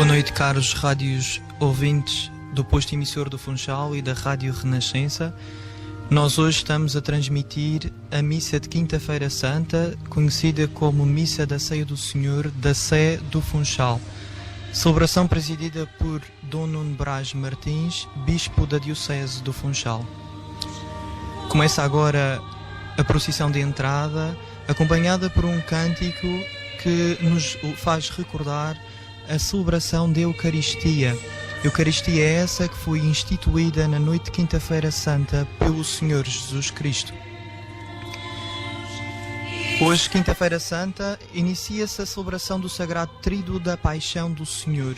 Boa noite, caros rádios ouvintes do posto emissor do Funchal e da Rádio Renascença. Nós hoje estamos a transmitir a missa de Quinta-feira Santa, conhecida como Missa da Ceia do Senhor da Sé do Funchal. Celebração presidida por Dom Nuno Braz Martins, Bispo da Diocese do Funchal. Começa agora a procissão de entrada, acompanhada por um cântico que nos faz recordar a celebração da Eucaristia. Eucaristia é essa que foi instituída na noite de Quinta-feira Santa pelo Senhor Jesus Cristo. Hoje, Quinta-feira Santa, inicia-se a celebração do Sagrado Tríduo da Paixão do Senhor.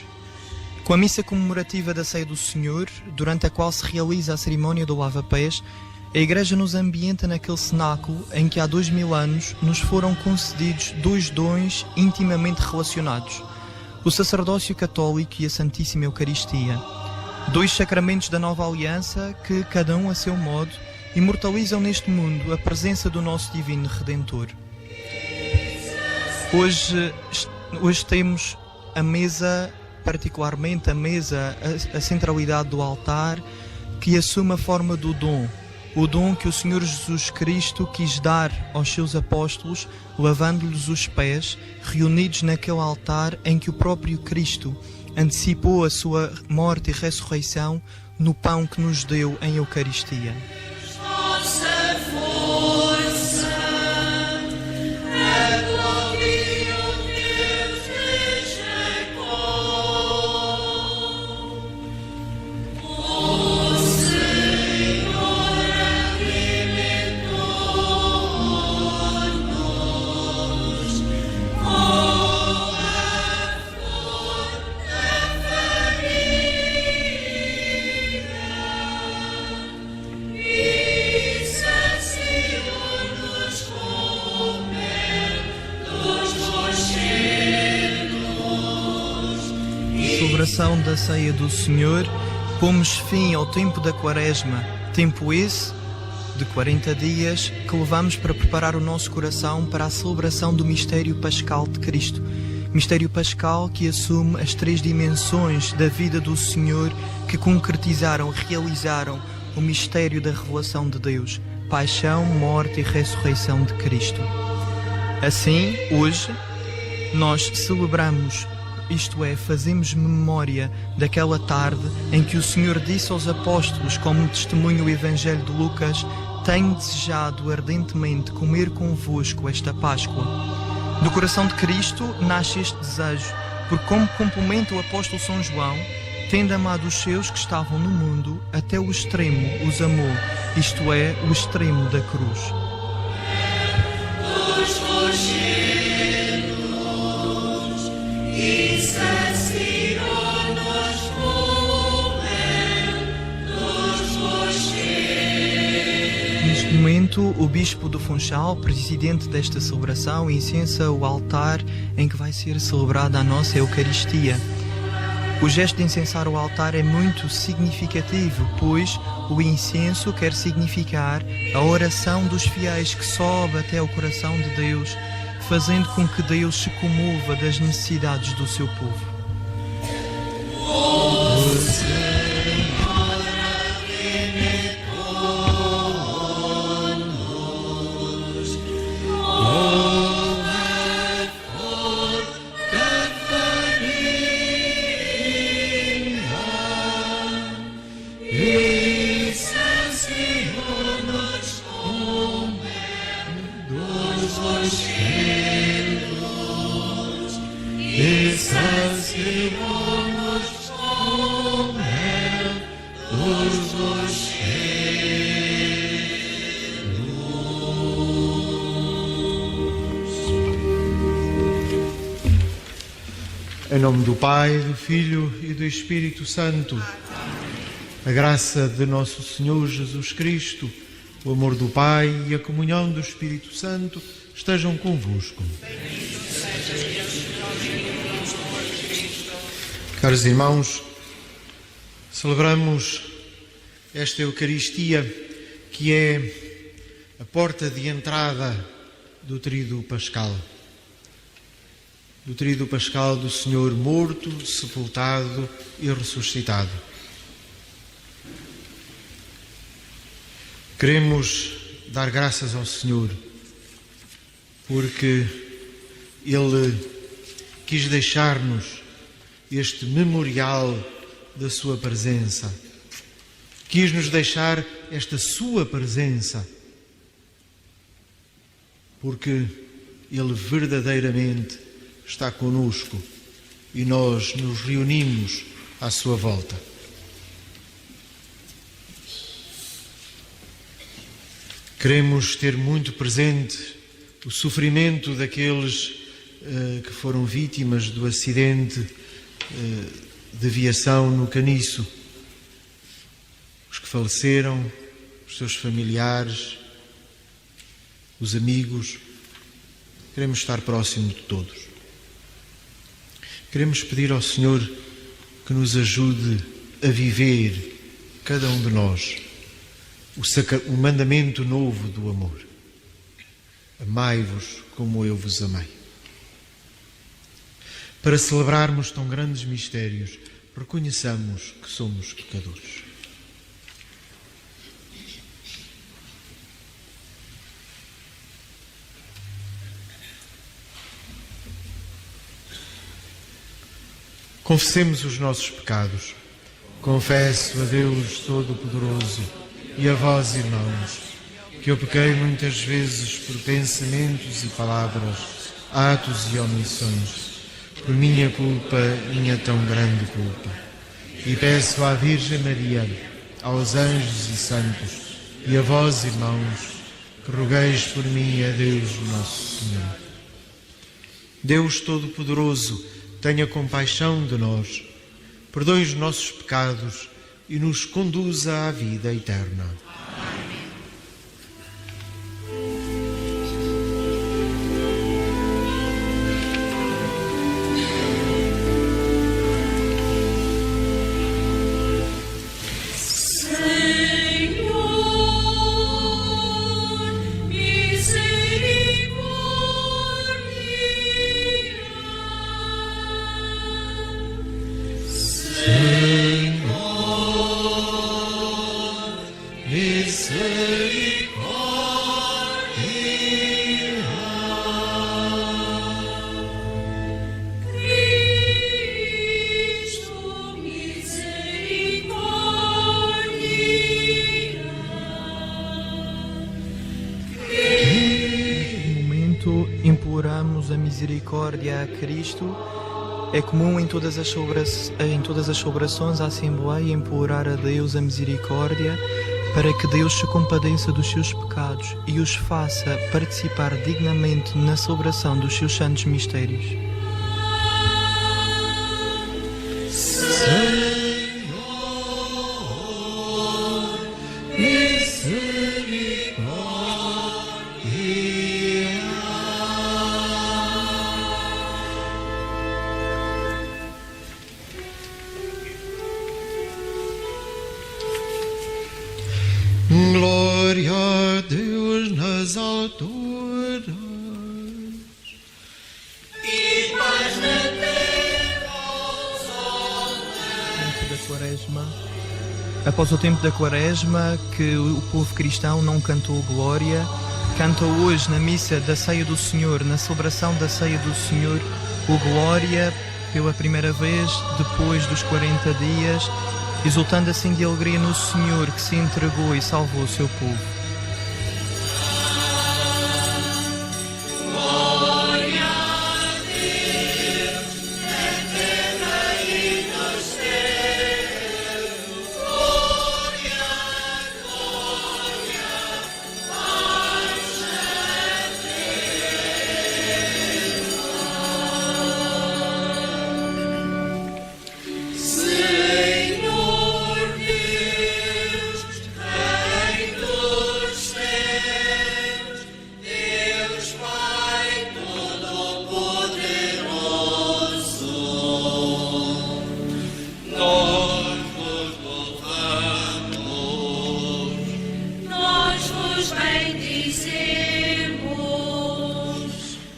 Com a missa comemorativa da Ceia do Senhor, durante a qual se realiza a cerimónia do lava-pés, a Igreja nos ambienta naquele cenáculo em que há 2000 anos nos foram concedidos dois dons intimamente relacionados: o sacerdócio católico e a Santíssima Eucaristia. Dois sacramentos da nova aliança que, cada um a seu modo, imortalizam neste mundo a presença do nosso Divino Redentor. Hoje temos a mesa, particularmente a centralidade do altar, que assume a forma do dom. O dom que o Senhor Jesus Cristo quis dar aos seus apóstolos, lavando-lhes os pés, reunidos naquele altar em que o próprio Cristo antecipou a sua morte e ressurreição no pão que nos deu em Eucaristia. Celebração da Ceia do Senhor, pomos fim ao tempo da Quaresma, tempo esse de 40 dias que levamos para preparar o nosso coração para a celebração do mistério pascal de Cristo. Mistério pascal que assume as três dimensões da vida do Senhor que concretizaram, realizaram o mistério da revelação de Deus: paixão, morte e ressurreição de Cristo. Assim, hoje, nós celebramos, isto é, fazemos memória daquela tarde em que o Senhor disse aos apóstolos, como testemunho o Evangelho de Lucas: tenho desejado ardentemente comer convosco esta Páscoa. Do coração de Cristo nasce este desejo, porque, como complementa o apóstolo São João, tendo amado os seus que estavam no mundo, até o extremo os amou, isto é, o extremo da cruz. Neste momento, o Bispo do Funchal, presidente desta celebração, incensa o altar em que vai ser celebrada a nossa Eucaristia. O gesto de incensar o altar é muito significativo, pois o incenso quer significar a oração dos fiéis que sobe até o coração de Deus, fazendo com que Deus se comova das necessidades do seu povo. Em nome do Pai, do Filho e do Espírito Santo, a graça de nosso Senhor Jesus Cristo, o amor do Pai e a comunhão do Espírito Santo estejam convosco. Caros irmãos, celebramos esta Eucaristia que é a porta de entrada do Tríduo Pascal. do tríduo pascal do Senhor morto, sepultado e ressuscitado. Queremos dar graças ao Senhor porque Ele quis deixar-nos este memorial da sua presença. Quis nos deixar esta sua presença porque Ele verdadeiramente está conosco e nós nos reunimos à sua volta. Queremos ter muito presente o sofrimento daqueles que foram vítimas do acidente de aviação no Caniço, os que faleceram, os seus familiares, os amigos. Queremos estar próximo de todos. Queremos pedir ao Senhor que nos ajude a viver, cada um de nós, o mandamento novo do amor. Amai-vos como eu vos amei. Para celebrarmos tão grandes mistérios, reconheçamos que somos pecadores. Confessemos os nossos pecados. Confesso a Deus Todo-Poderoso e a vós, irmãos, que eu pequei muitas vezes por pensamentos e palavras, atos e omissões, por minha culpa, minha tão grande culpa. E peço à Virgem Maria, aos anjos e santos, e a vós, irmãos, que rogueis por mim a Deus Nosso Senhor. Deus Todo-Poderoso, tenha compaixão de nós, perdoe os nossos pecados e nos conduza à vida eterna. Imploramos a misericórdia a Cristo. É comum em todas as celebrações à Assembleia implorar a Deus a misericórdia para que Deus se compadeça dos seus pecados e os faça participar dignamente na celebração dos seus santos mistérios. Glória a Deus nas alturas e paz na terra aos homens. Após o tempo da Quaresma, que o povo cristão não cantou glória, canta hoje na missa da Ceia do Senhor, na celebração da Ceia do Senhor, o glória pela primeira vez depois dos 40 dias, exultando assim de alegria no Senhor que se entregou e salvou o seu povo.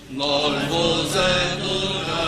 Nós vos adoramos.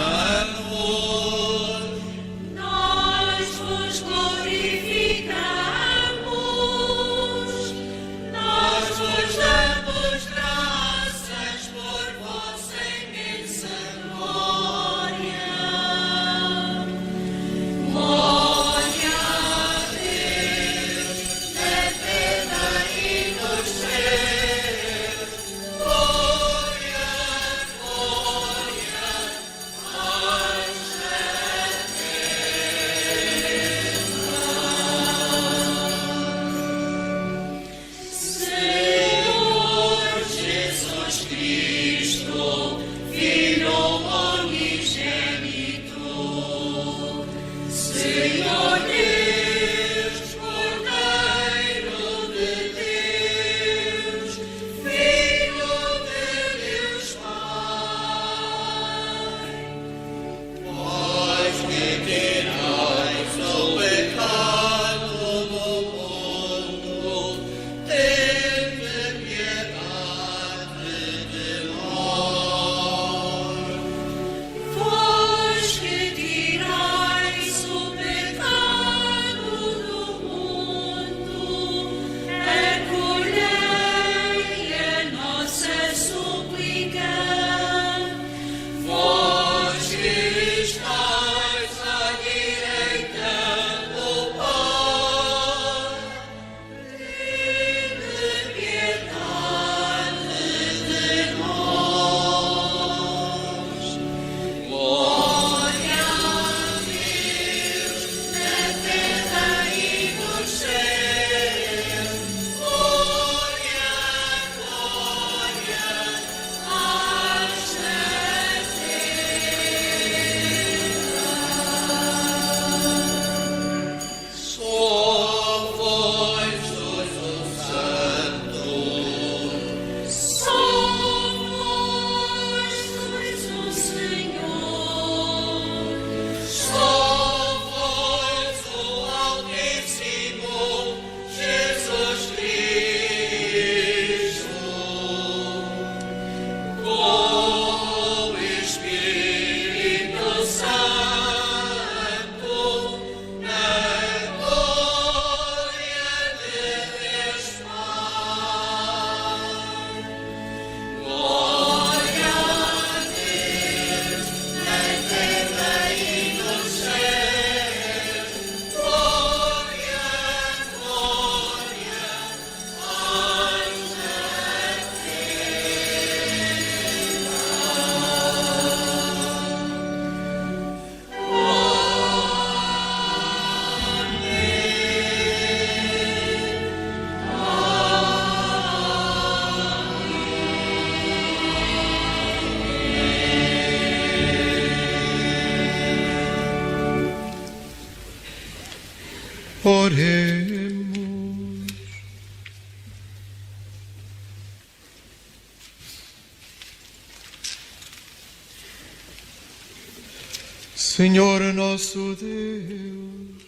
Senhor nosso Deus,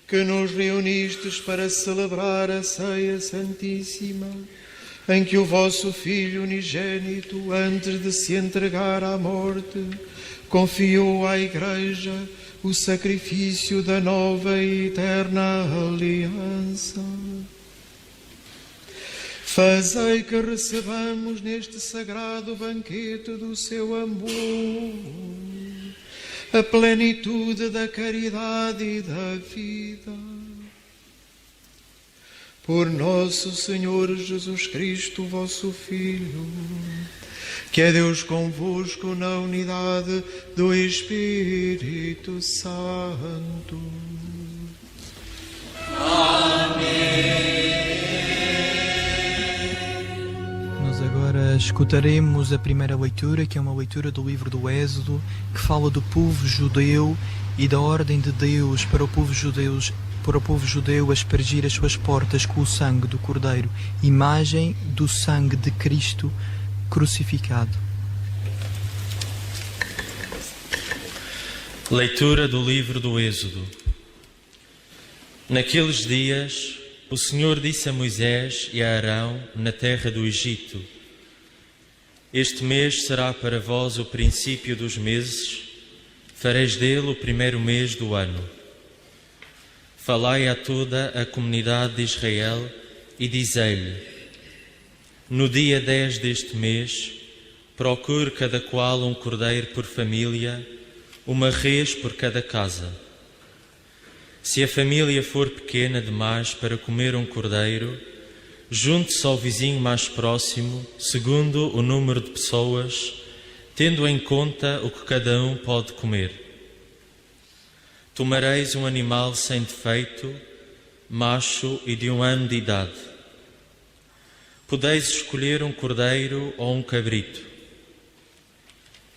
que nos reunistes para celebrar a ceia santíssima, em que o vosso Filho unigênito, antes de se entregar à morte, confiou à Igreja o sacrifício da nova e eterna aliança. Fazei que recebamos neste sagrado banquete do seu amor a plenitude da caridade e da vida. Por nosso Senhor Jesus Cristo, vosso Filho, que é Deus convosco na unidade do Espírito Santo. Nós agora escutaremos a primeira leitura, que é uma leitura do livro do Êxodo, que fala do povo judeu e da ordem de Deus para o povo judeu aspergir as suas portas com o sangue do Cordeiro, imagem do sangue de Cristo crucificado. Leitura do livro do Êxodo. Naqueles dias, o Senhor disse a Moisés e a Arão na terra do Egito: Este mês será para vós o princípio dos meses, fareis dele o primeiro mês do ano. Falai a toda a comunidade de Israel e dizei-lhe: No dia 10 deste mês, procure cada qual um cordeiro por família, uma res por cada casa. Se a família for pequena demais para comer um cordeiro, junte-se ao vizinho mais próximo, segundo o número de pessoas, tendo em conta o que cada um pode comer. Tomareis um animal sem defeito, macho e de 1 ano de idade. Podeis escolher um cordeiro ou um cabrito.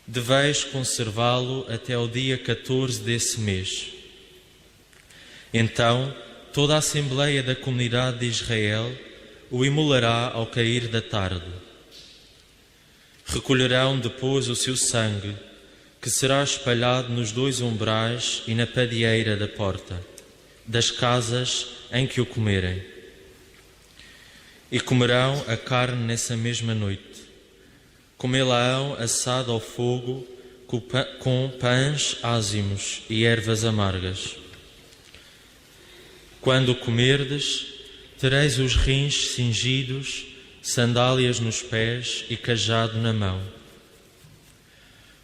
Deveis conservá-lo até ao dia 14 desse mês. Então, toda a Assembleia da Comunidade de Israel o imolará ao cair da tarde. Recolherão depois o seu sangue, que será espalhado nos 2 umbrais e na padieira da porta, das casas em que o comerem. E comerão a carne nessa mesma noite. Comê-la-ão assado ao fogo, com pães ázimos e ervas amargas. Quando o comerdes, tereis os rins cingidos, sandálias nos pés e cajado na mão.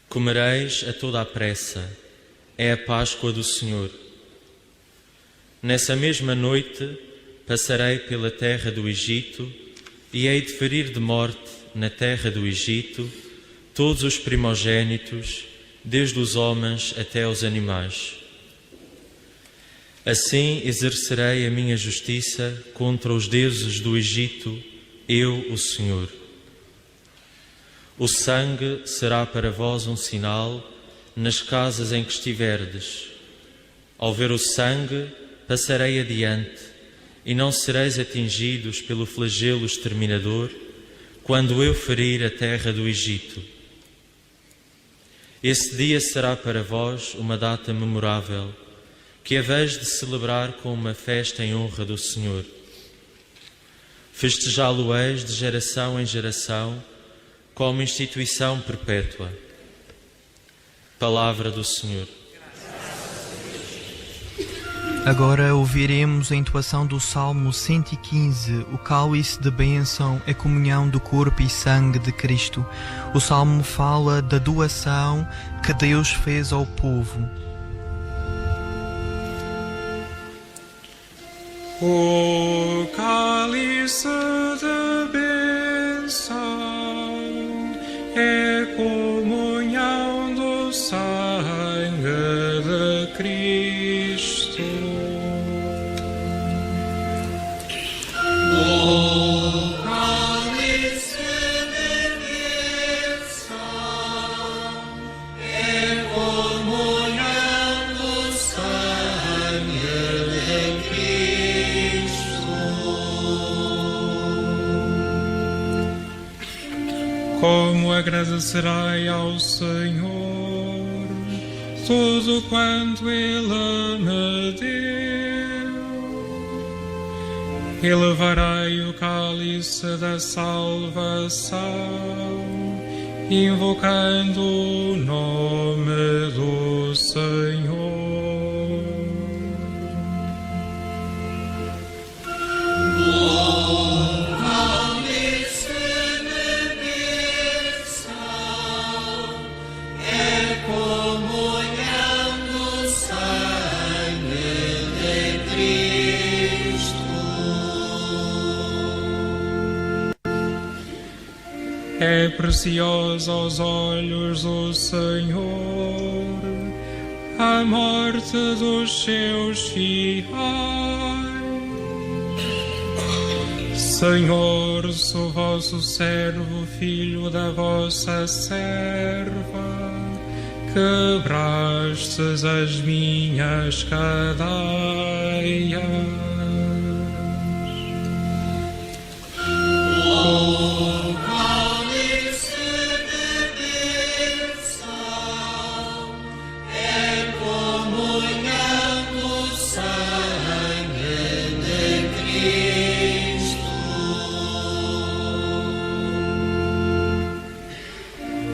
Comereis a toda a pressa, é a Páscoa do Senhor. Nessa mesma noite passarei pela terra do Egito e hei de ferir de morte na terra do Egito todos os primogênitos, desde os homens até os animais. Assim exercerei a minha justiça contra os deuses do Egito, eu, o Senhor. O sangue será para vós um sinal nas casas em que estiverdes. Ao ver o sangue, passarei adiante, e não sereis atingidos pelo flagelo exterminador, quando eu ferir a terra do Egito. Esse dia será para vós uma data memorável, que haveis de celebrar com uma festa em honra do Senhor. Festejá-lo-eis de geração em geração, como instituição perpétua. Palavra do Senhor. Agora ouviremos a entoação do Salmo 115, o cálice de bênção, a comunhão do corpo e sangue de Cristo. O Salmo fala da doação que Deus fez ao povo. O cálice de bênção é comunhão do sangue de Cristo. O cálice de bênção é comunhão do sangue de Cristo. Como agradecerei ao Senhor tudo quanto Ele me deu. Elevarei o cálice da salvação, invocando o nome do Senhor. É preciosa aos olhos do Senhor a morte dos seus fiéis. Senhor, sou vosso servo, filho da vossa serva, quebrastes as minhas cadeias.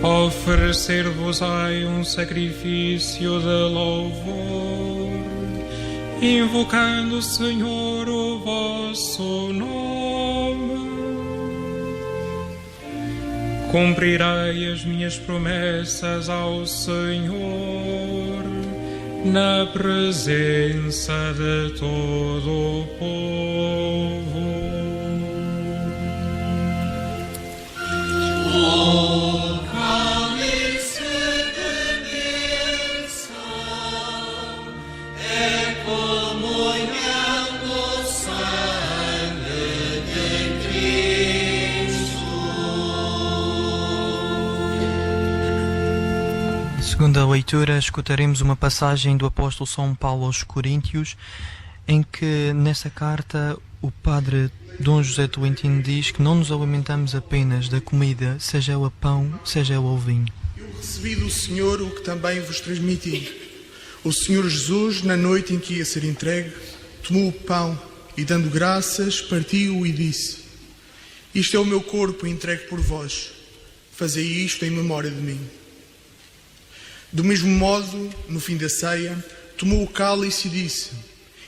Oferecer-vos-ei um sacrifício de louvor, invocando, Senhor, o vosso nome. Cumprirei as minhas promessas ao Senhor, na presença de todo o povo. Segunda leitura, escutaremos uma passagem do apóstolo São Paulo aos Coríntios, em que nessa carta o padre Dom José Tolentino diz que não nos alimentamos apenas da comida, seja ela pão, seja ela o vinho. Eu recebi do Senhor o que também vos transmiti. O Senhor Jesus, na noite em que ia ser entregue, tomou o pão e, dando graças, partiu-o e disse: Isto é o meu corpo entregue por vós. Fazei isto em memória de mim. Do mesmo modo, no fim da ceia, tomou o cálice e disse: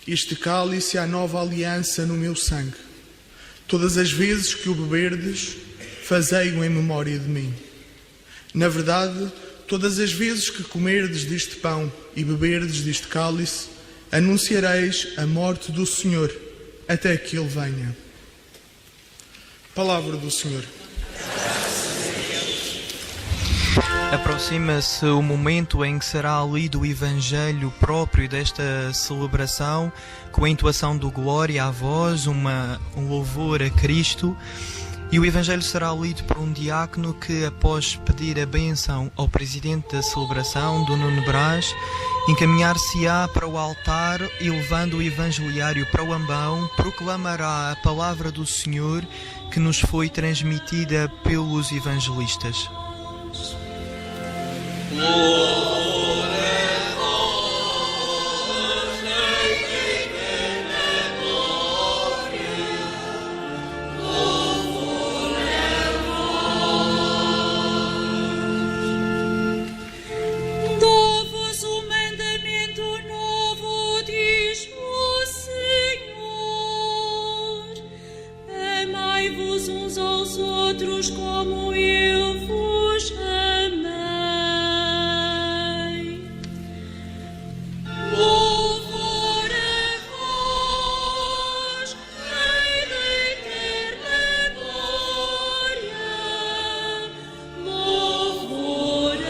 Este cálice é a nova aliança no meu sangue. Todas as vezes que o beberdes, fazei-o em memória de mim. Na verdade, todas as vezes que comerdes deste pão e beberdes deste cálice, anunciareis a morte do Senhor, até que Ele venha. Palavra do Senhor. Aproxima-se o momento em que será lido o Evangelho próprio desta celebração, com a entoação do Glória a Vós, um louvor a Cristo. E o Evangelho será lido por um diácono que, após pedir a bênção ao presidente da celebração, Dom Nuno Brás, encaminhar-se-á para o altar e, levando o Evangeliário para o ambão, proclamará a palavra do Senhor que nos foi transmitida pelos evangelistas. Dou-vos um mandamento novo, diz o Senhor. Amai-vos uns aos outros como eu vos amei. Louvor a vós, Rei da eterna glória. Louvor a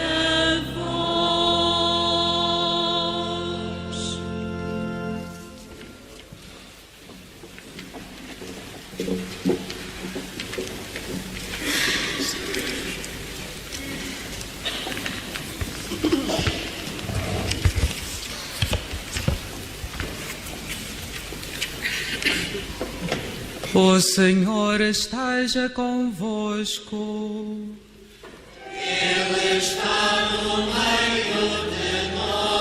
vós. O Senhor esteja convosco. Ele está no meio de nós.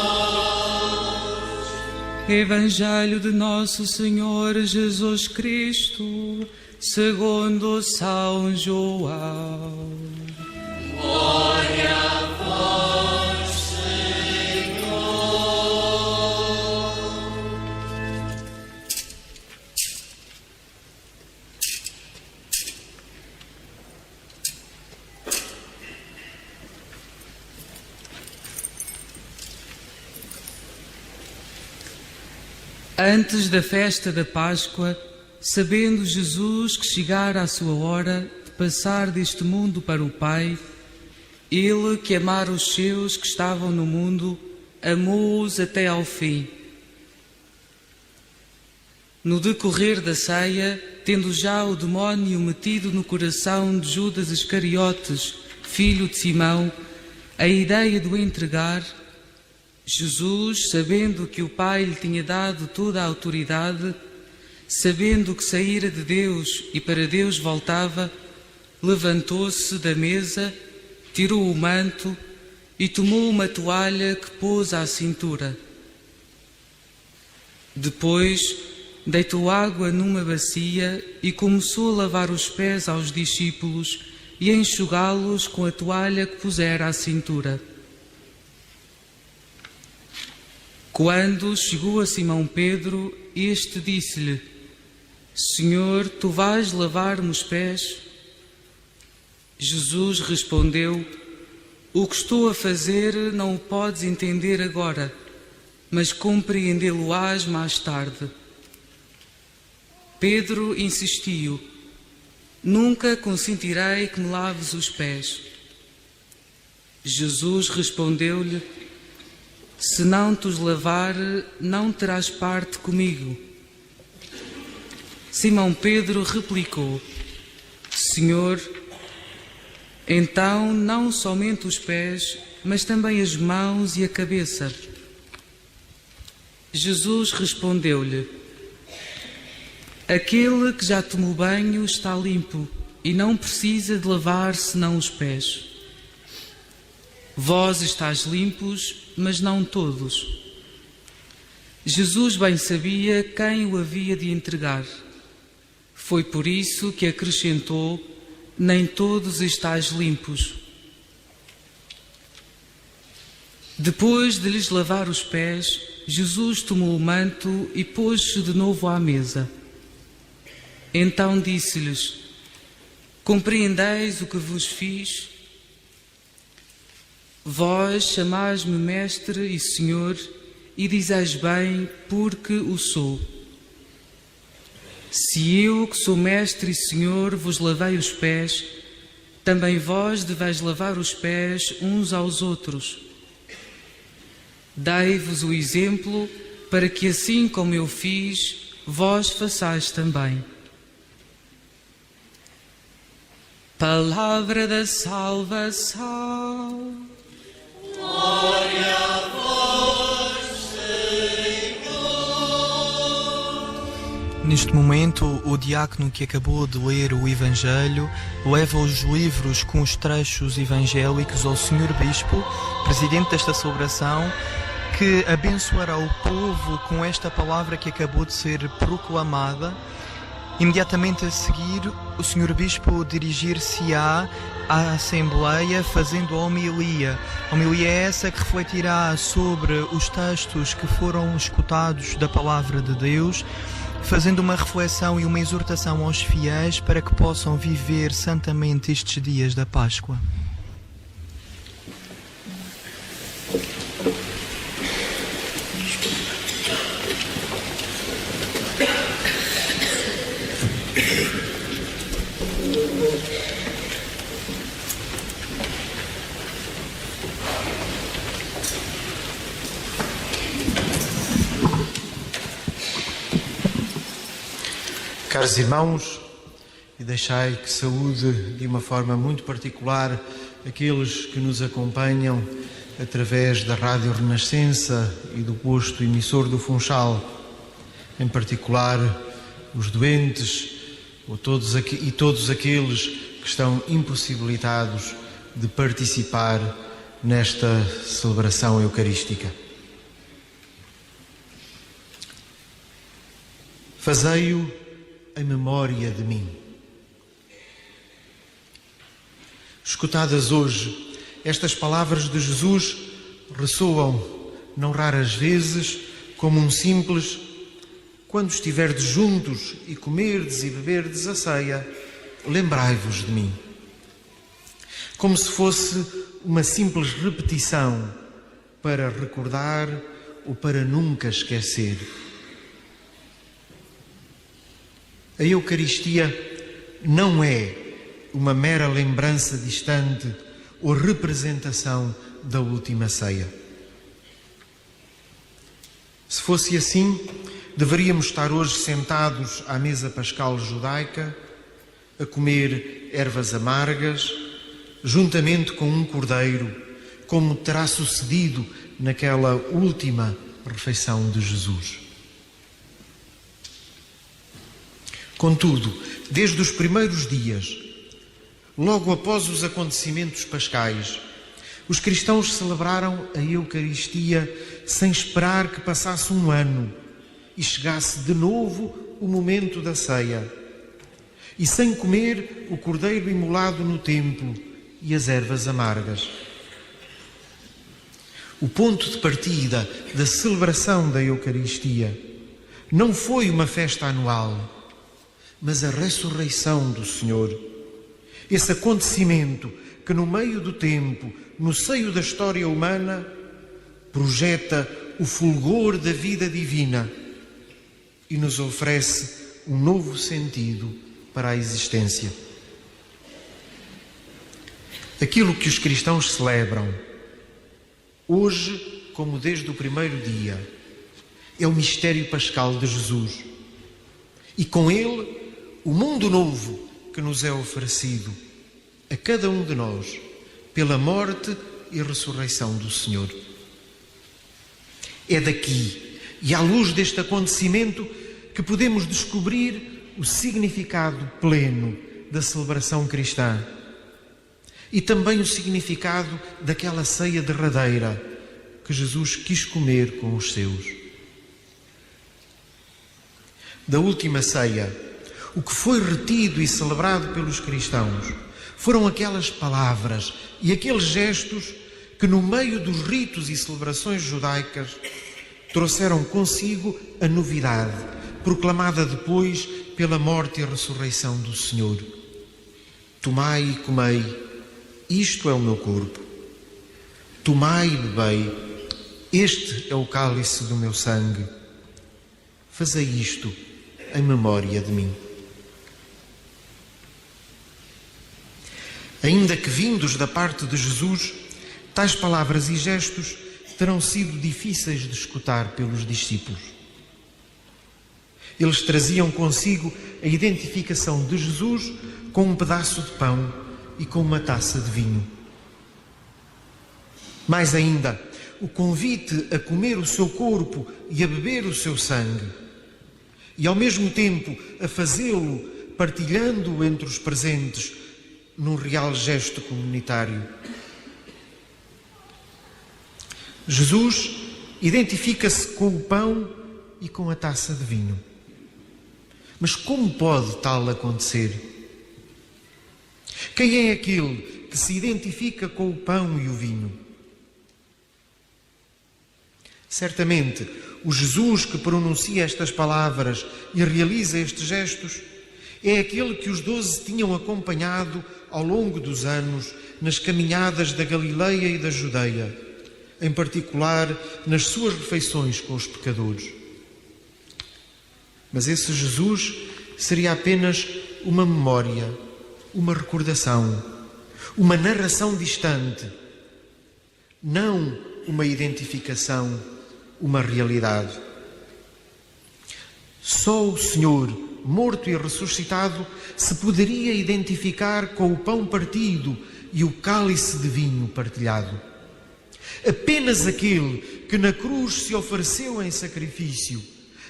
Evangelho de Nosso Senhor Jesus Cristo, segundo São João. Glória a vós, Senhor. Antes da festa da Páscoa, sabendo Jesus que chegara a sua hora de passar deste mundo para o Pai, Ele que amara os seus que estavam no mundo, amou-os até ao fim. No decorrer da ceia, tendo já o demónio metido no coração de Judas Iscariotes, filho de Simão, a ideia de o entregar, Jesus, sabendo que o Pai lhe tinha dado toda a autoridade, sabendo que saíra de Deus e para Deus voltava, levantou-se da mesa, tirou o manto e tomou uma toalha que pôs à cintura. Depois, deitou água numa bacia e começou a lavar os pés aos discípulos e a enxugá-los com a toalha que pusera à cintura. Quando chegou a Simão Pedro, este disse-lhe: Senhor, tu vais lavar-me os pés? Jesus respondeu: O que estou a fazer não o podes entender agora, mas compreendê-lo-ás mais tarde. Pedro insistiu: Nunca consentirei que me laves os pés. Jesus respondeu-lhe: Se não te os lavar, não terás parte comigo. Simão Pedro replicou: Senhor, então não somente os pés, mas também as mãos e a cabeça. Jesus respondeu-lhe: Aquele que já tomou banho está limpo e não precisa de lavar senão os pés. Vós estáis limpos, mas não todos. Jesus bem sabia quem o havia de entregar. Foi por isso que acrescentou: Nem todos estáis limpos. Depois de lhes lavar os pés, Jesus tomou o manto e pôs-se de novo à mesa. Então disse-lhes: Compreendeis o que vos fiz? Vós chamais-me Mestre e Senhor, e dizeis bem, porque o sou. Se eu, que sou Mestre e Senhor, vos lavei os pés, também vós deveis lavar os pés uns aos outros. Dei-vos o exemplo, para que assim como eu fiz, vós façais também. Palavra da salvação. Glória a vós, Senhor. Neste momento, o diácono que acabou de ler o Evangelho leva os livros com os trechos evangélicos ao Senhor Bispo, presidente desta celebração, que abençoará o povo com esta palavra que acabou de ser proclamada. Imediatamente a seguir, o Senhor Bispo dirigir-se-á à Assembleia fazendo a homilia. A homilia é essa que refletirá sobre os textos que foram escutados da Palavra de Deus, fazendo uma reflexão e uma exortação aos fiéis para que possam viver santamente estes dias da Páscoa. Caros irmãos, e deixai que saúde de uma forma muito particular aqueles que nos acompanham através da Rádio Renascença e do posto emissor do Funchal, em particular os doentes todos aqueles que estão impossibilitados de participar nesta celebração eucarística. Fazei-o em memória de mim. Escutadas hoje, estas palavras de Jesus ressoam, não raras vezes, como um simples: quando estiverdes juntos e comerdes e beberdes a ceia, lembrai-vos de mim. Como se fosse uma simples repetição para recordar ou para nunca esquecer. A Eucaristia não é uma mera lembrança distante ou representação da última ceia. Se fosse assim, deveríamos estar hoje sentados à mesa pascal judaica, a comer ervas amargas, juntamente com um cordeiro, como terá sucedido naquela última refeição de Jesus. Contudo, desde os primeiros dias, logo após os acontecimentos pascais, os cristãos celebraram a Eucaristia sem esperar que passasse um ano e chegasse de novo o momento da ceia, e sem comer o cordeiro imolado no templo e as ervas amargas. O ponto de partida da celebração da Eucaristia não foi uma festa anual, mas a ressurreição do Senhor. Esse acontecimento que no meio do tempo, no seio da história humana, projeta o fulgor da vida divina e nos oferece um novo sentido para a existência. Aquilo que os cristãos celebram, hoje como desde o primeiro dia, é o mistério pascal de Jesus. E com ele, o mundo novo que nos é oferecido a cada um de nós pela morte e ressurreição do Senhor. É daqui e à luz deste acontecimento que podemos descobrir o significado pleno da celebração cristã e também o significado daquela ceia derradeira que Jesus quis comer com os seus. Da última ceia, o que foi retido e celebrado pelos cristãos foram aquelas palavras e aqueles gestos que no meio dos ritos e celebrações judaicas trouxeram consigo a novidade, proclamada depois pela morte e ressurreição do Senhor. Tomai e comei, isto é o meu corpo. Tomai e bebei, este é o cálice do meu sangue. Fazei isto em memória de mim. Ainda que vindos da parte de Jesus, tais palavras e gestos terão sido difíceis de escutar pelos discípulos. Eles traziam consigo a identificação de Jesus com um pedaço de pão e com uma taça de vinho. Mais ainda, o convite a comer o seu corpo e a beber o seu sangue, e ao mesmo tempo a fazê-lo partilhando entre os presentes num real gesto comunitário. Jesus identifica-se com o pão e com a taça de vinho. Mas como pode tal acontecer? Quem é aquele que se identifica com o pão e o vinho? Certamente, o Jesus que pronuncia estas palavras e realiza estes gestos é aquele que os 12 tinham acompanhado ao longo dos anos nas caminhadas da Galileia e da Judeia, em particular nas suas refeições com os pecadores. Mas esse Jesus seria apenas uma memória, uma recordação, uma narração distante, não uma identificação, uma realidade. Só o Senhor, morto e ressuscitado, se poderia identificar com o pão partido e o cálice de vinho partilhado. Apenas aquele que na cruz se ofereceu em sacrifício,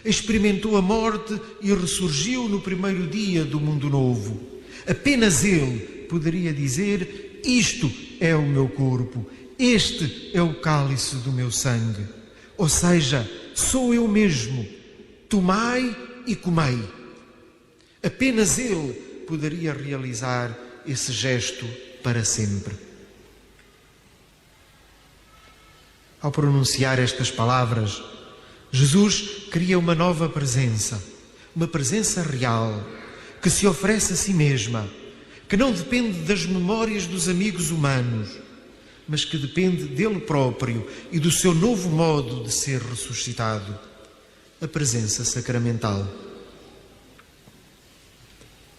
experimentou a morte e ressurgiu no primeiro dia do mundo novo. Apenas ele poderia dizer: isto é o meu corpo, este é o cálice do meu sangue. Ou seja, sou eu mesmo. Tomai e comei. Apenas ele poderia realizar esse gesto para sempre. Ao pronunciar estas palavras, Jesus cria uma nova presença, uma presença real, que se oferece a si mesma, que não depende das memórias dos amigos humanos, mas que depende dele próprio e do seu novo modo de ser ressuscitado, a presença sacramental.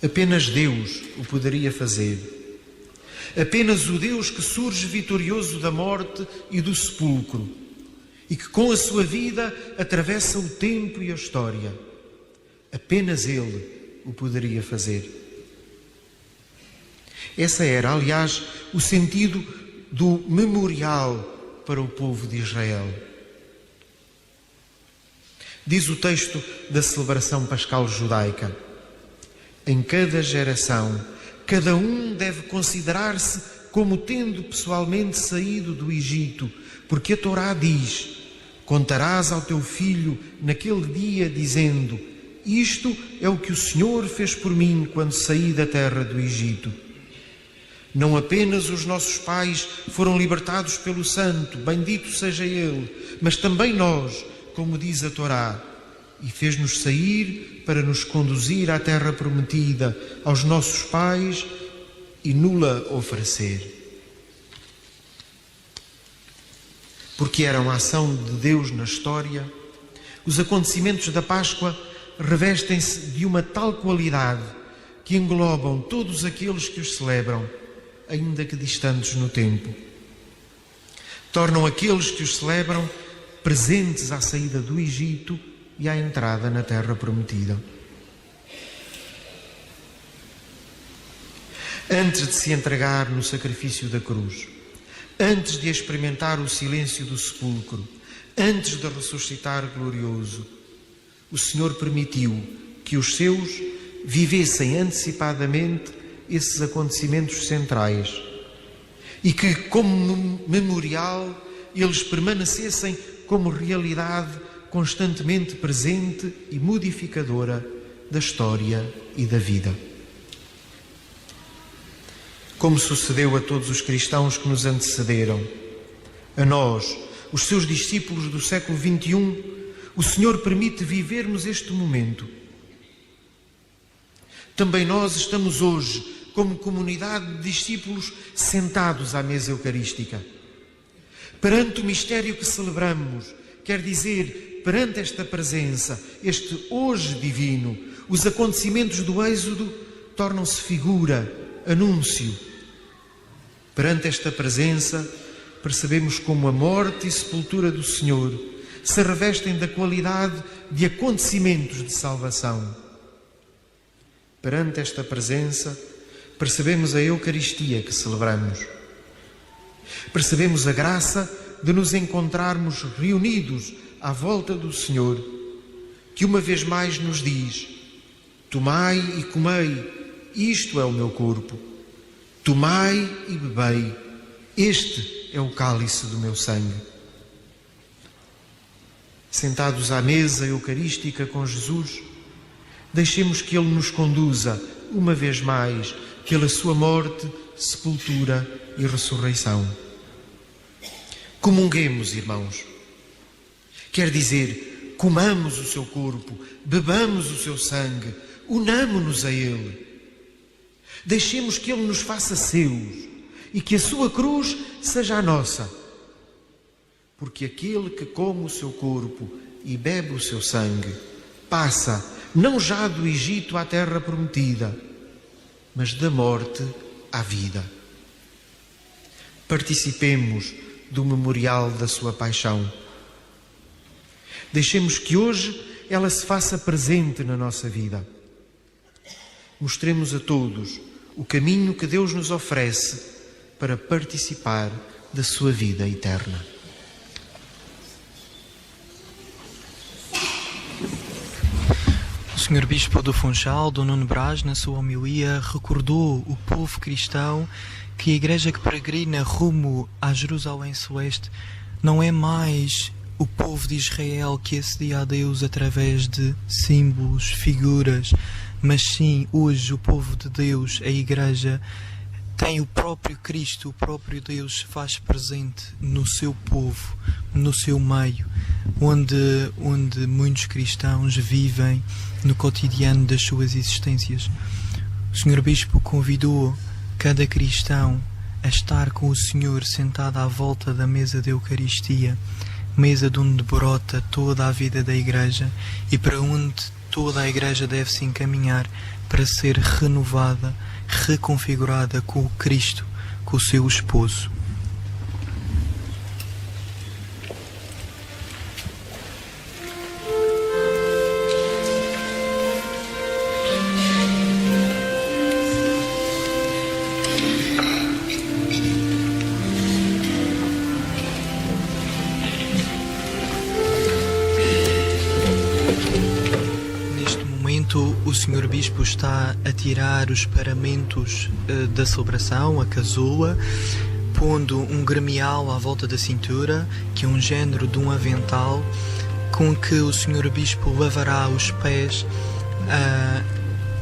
Apenas Deus o poderia fazer. Apenas o Deus que surge vitorioso da morte e do sepulcro e que com a sua vida atravessa o tempo e a história. Apenas Ele o poderia fazer. Essa era, aliás, o sentido do memorial para o povo de Israel. Diz o texto da celebração pascal judaica: em cada geração, cada um deve considerar-se como tendo pessoalmente saído do Egito, porque a Torá diz: contarás ao teu filho naquele dia, dizendo: isto é o que o Senhor fez por mim quando saí da terra do Egito. Não apenas os nossos pais foram libertados pelo Santo, bendito seja Ele, mas também nós, como diz a Torá, e fez-nos sair para nos conduzir à terra prometida, aos nossos pais, e nula oferecer. Porque era uma ação de Deus na história, os acontecimentos da Páscoa revestem-se de uma tal qualidade que englobam todos aqueles que os celebram, ainda que distantes no tempo. Tornam aqueles que os celebram presentes à saída do Egito e à entrada na terra prometida. Antes de se entregar no sacrifício da cruz, antes de experimentar o silêncio do sepulcro, antes de ressuscitar glorioso, o Senhor permitiu que os seus vivessem antecipadamente esses acontecimentos centrais e que, como memorial, eles permanecessem como realidade constantemente presente e modificadora da história e da vida. Como sucedeu a todos os cristãos que nos antecederam, a nós, os seus discípulos do século XXI, o Senhor permite vivermos este momento. Também nós estamos hoje, como comunidade de discípulos, sentados à mesa eucarística. Perante o mistério que celebramos, quer dizer, perante esta presença, este hoje divino, os acontecimentos do Êxodo tornam-se figura, anúncio. Perante esta presença, percebemos como a morte e sepultura do Senhor se revestem da qualidade de acontecimentos de salvação. Perante esta presença, percebemos a Eucaristia que celebramos. Percebemos a graça de nos encontrarmos reunidos à volta do Senhor, que uma vez mais nos diz: tomai e comei, isto é o meu corpo. Tomai e bebei, este é o cálice do meu sangue. Sentados à mesa eucarística com Jesus, deixemos que Ele nos conduza, uma vez mais, pela sua morte, sepultura e ressurreição. Comunguemos, irmãos. Quer dizer, comamos o seu corpo, bebamos o seu sangue, unamo-nos a Ele. Deixemos que Ele nos faça seus e que a sua cruz seja a nossa. Porque aquele que come o seu corpo e bebe o seu sangue passa não já do Egito à terra prometida, mas da morte à vida. Participemos do memorial da sua paixão. Deixemos que hoje ela se faça presente na nossa vida. Mostremos a todos o caminho que Deus nos oferece para participar da sua vida eterna. O Sr. Bispo do Funchal, Dom Nuno Brás, na sua homilia, recordou o povo cristão que a Igreja que peregrina rumo à Jerusalém Celeste não é mais o povo de Israel que acedia a Deus através de símbolos, figuras, mas sim, hoje o povo de Deus, a Igreja, tem o próprio Cristo, o próprio Deus se faz presente no seu povo, no seu meio, onde muitos cristãos vivem no cotidiano das suas existências. O Sr. Bispo convidou cada cristão a estar com o Senhor sentado à volta da mesa da Eucaristia, mesa de onde brota toda a vida da Igreja e para onde toda a Igreja deve se encaminhar para ser renovada, reconfigurada com o Cristo, com o seu esposo. O Sr. Bispo está a tirar os paramentos da celebração, a casoa, pondo um gremial à volta da cintura, que é um género de um avental, com que o Sr. Bispo lavará os pés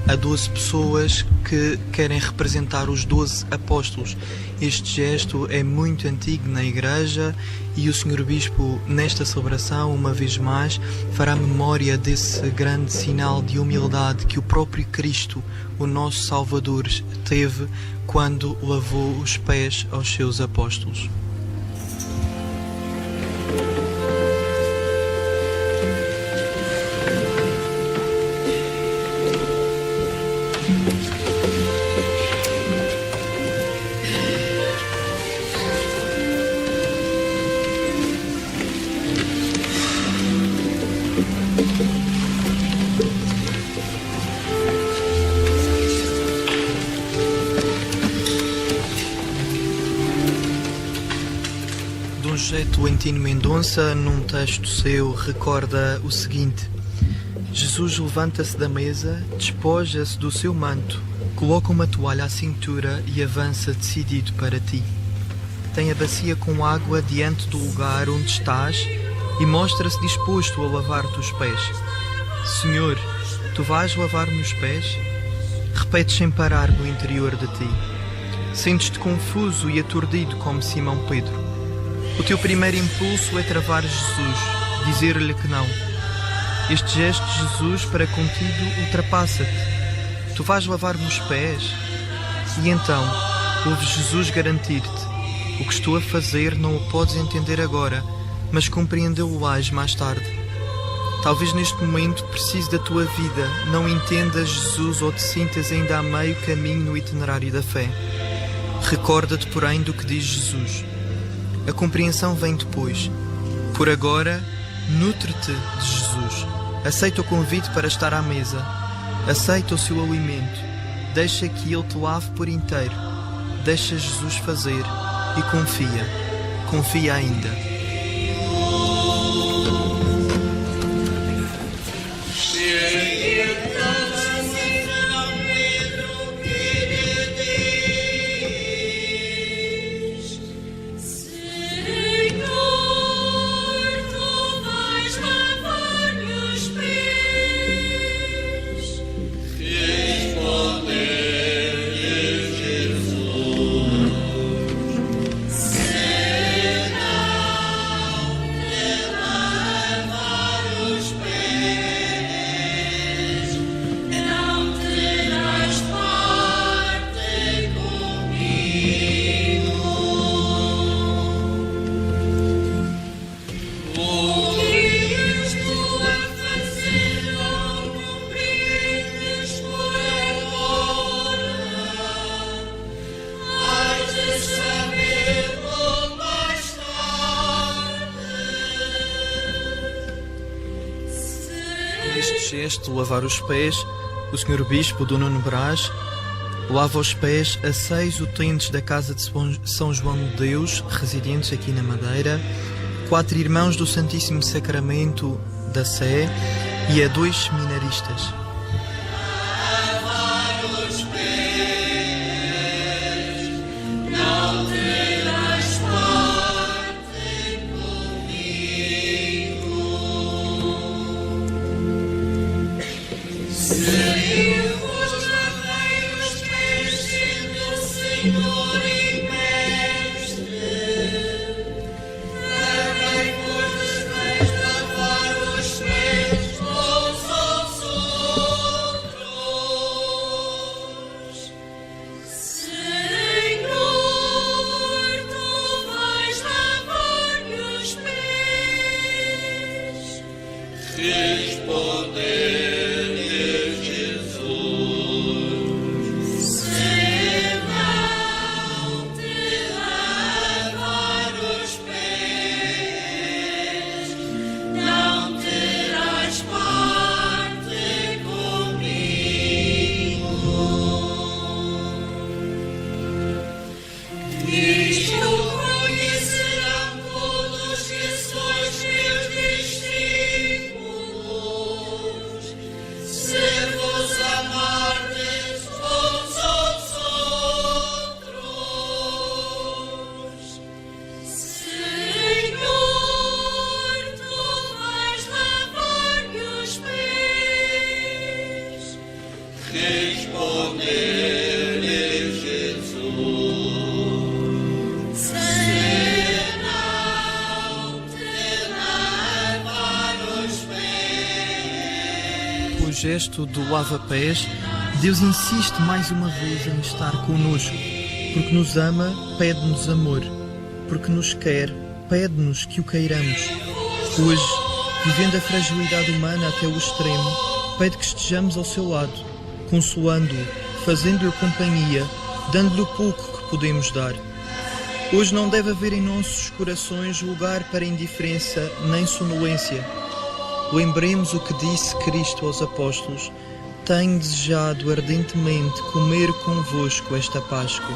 a 12 pessoas que querem representar os 12 apóstolos. Este gesto é muito antigo na Igreja e o Sr. Bispo, nesta celebração, uma vez mais, fará memória desse grande sinal de humildade que o próprio Cristo, o nosso Salvador, teve quando lavou os pés aos seus apóstolos. Tolentino Mendonça, num texto seu, recorda o seguinte: Jesus levanta-se da mesa, despoja-se do seu manto, coloca uma toalha à cintura e avança decidido para ti. Tem a bacia com água diante do lugar onde estás e mostra-se disposto a lavar-te os pés. Senhor, tu vais lavar-me os pés? Repetes sem parar no interior de ti. Sentes-te confuso e aturdido como Simão Pedro. O teu primeiro impulso é travar Jesus, dizer-lhe que não. Este gesto de Jesus para contigo ultrapassa-te. Tu vais lavar-me os pés? E então, ouves Jesus garantir-te: o que estou a fazer não o podes entender agora, mas compreendê-lo-ás mais tarde. Talvez neste momento precise da tua vida, não entendas Jesus ou te sintas ainda a meio caminho no itinerário da fé. Recorda-te, porém, do que diz Jesus. A compreensão vem depois. Por agora, nutre-te de Jesus. Aceita o convite para estar à mesa. Aceita o seu alimento. Deixa que Ele te lave por inteiro. Deixa Jesus fazer e confia. Confia ainda. Gesto, lavar os pés, o Sr. Bispo do Nuno Brás lava os pés a 6 utentes da Casa de São João de Deus, residentes aqui na Madeira, 4 irmãos do Santíssimo Sacramento da Sé e a 2 seminaristas. O gesto do lava-pés, Deus insiste mais uma vez em estar connosco. Porque nos ama, pede-nos amor. Porque nos quer, pede-nos que o queiramos. Hoje, vivendo a fragilidade humana até o extremo, pede que estejamos ao seu lado, consolando-o, fazendo-lhe companhia, dando-lhe o pouco que podemos dar. Hoje não deve haver em nossos corações lugar para indiferença nem sonolência. Lembremos o que disse Cristo aos apóstolos: tenho desejado ardentemente comer convosco esta Páscoa.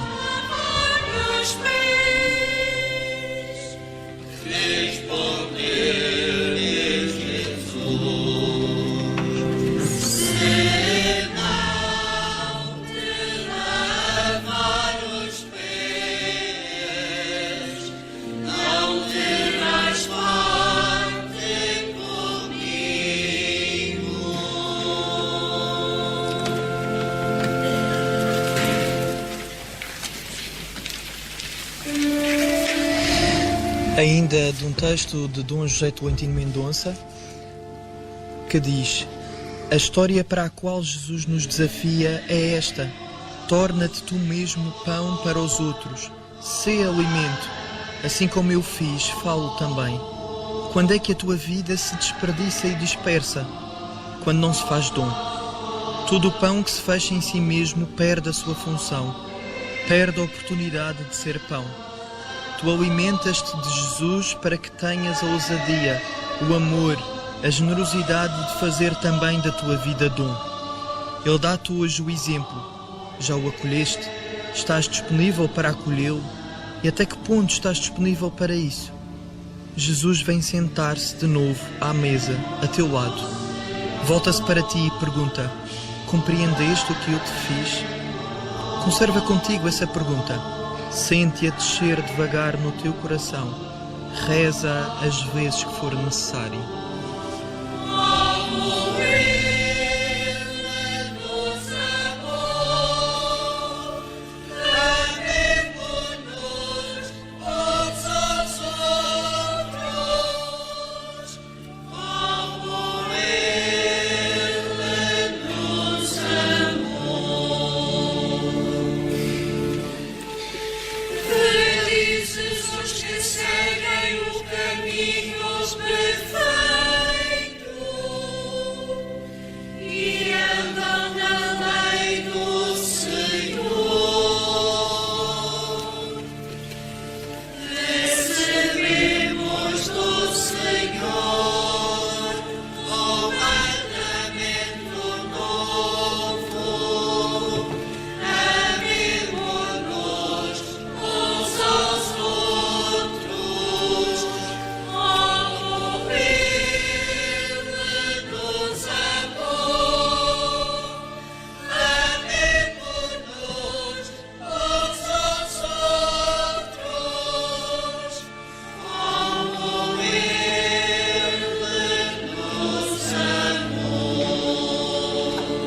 Ainda de um texto de Dom José Tolentino Mendonça, que diz: a história para a qual Jesus nos desafia é esta: torna-te tu mesmo pão para os outros, sê alimento, assim como eu fiz, falo também. Quando é que a tua vida se desperdiça e dispersa? Quando não se faz dom. Todo o pão que se fecha em si mesmo perde a sua função, perde a oportunidade de ser pão. Tu alimentas-te de Jesus para que tenhas a ousadia, o amor, a generosidade de fazer também da tua vida dom. Ele dá-te hoje o exemplo. Já o acolheste? Estás disponível para acolhê-lo? E até que ponto estás disponível para isso? Jesus vem sentar-se de novo à mesa, a teu lado. Volta-se para ti e pergunta: compreendeste o que eu te fiz? Conserva contigo essa pergunta. Sente-a descer devagar no teu coração. Reza as vezes que for necessário.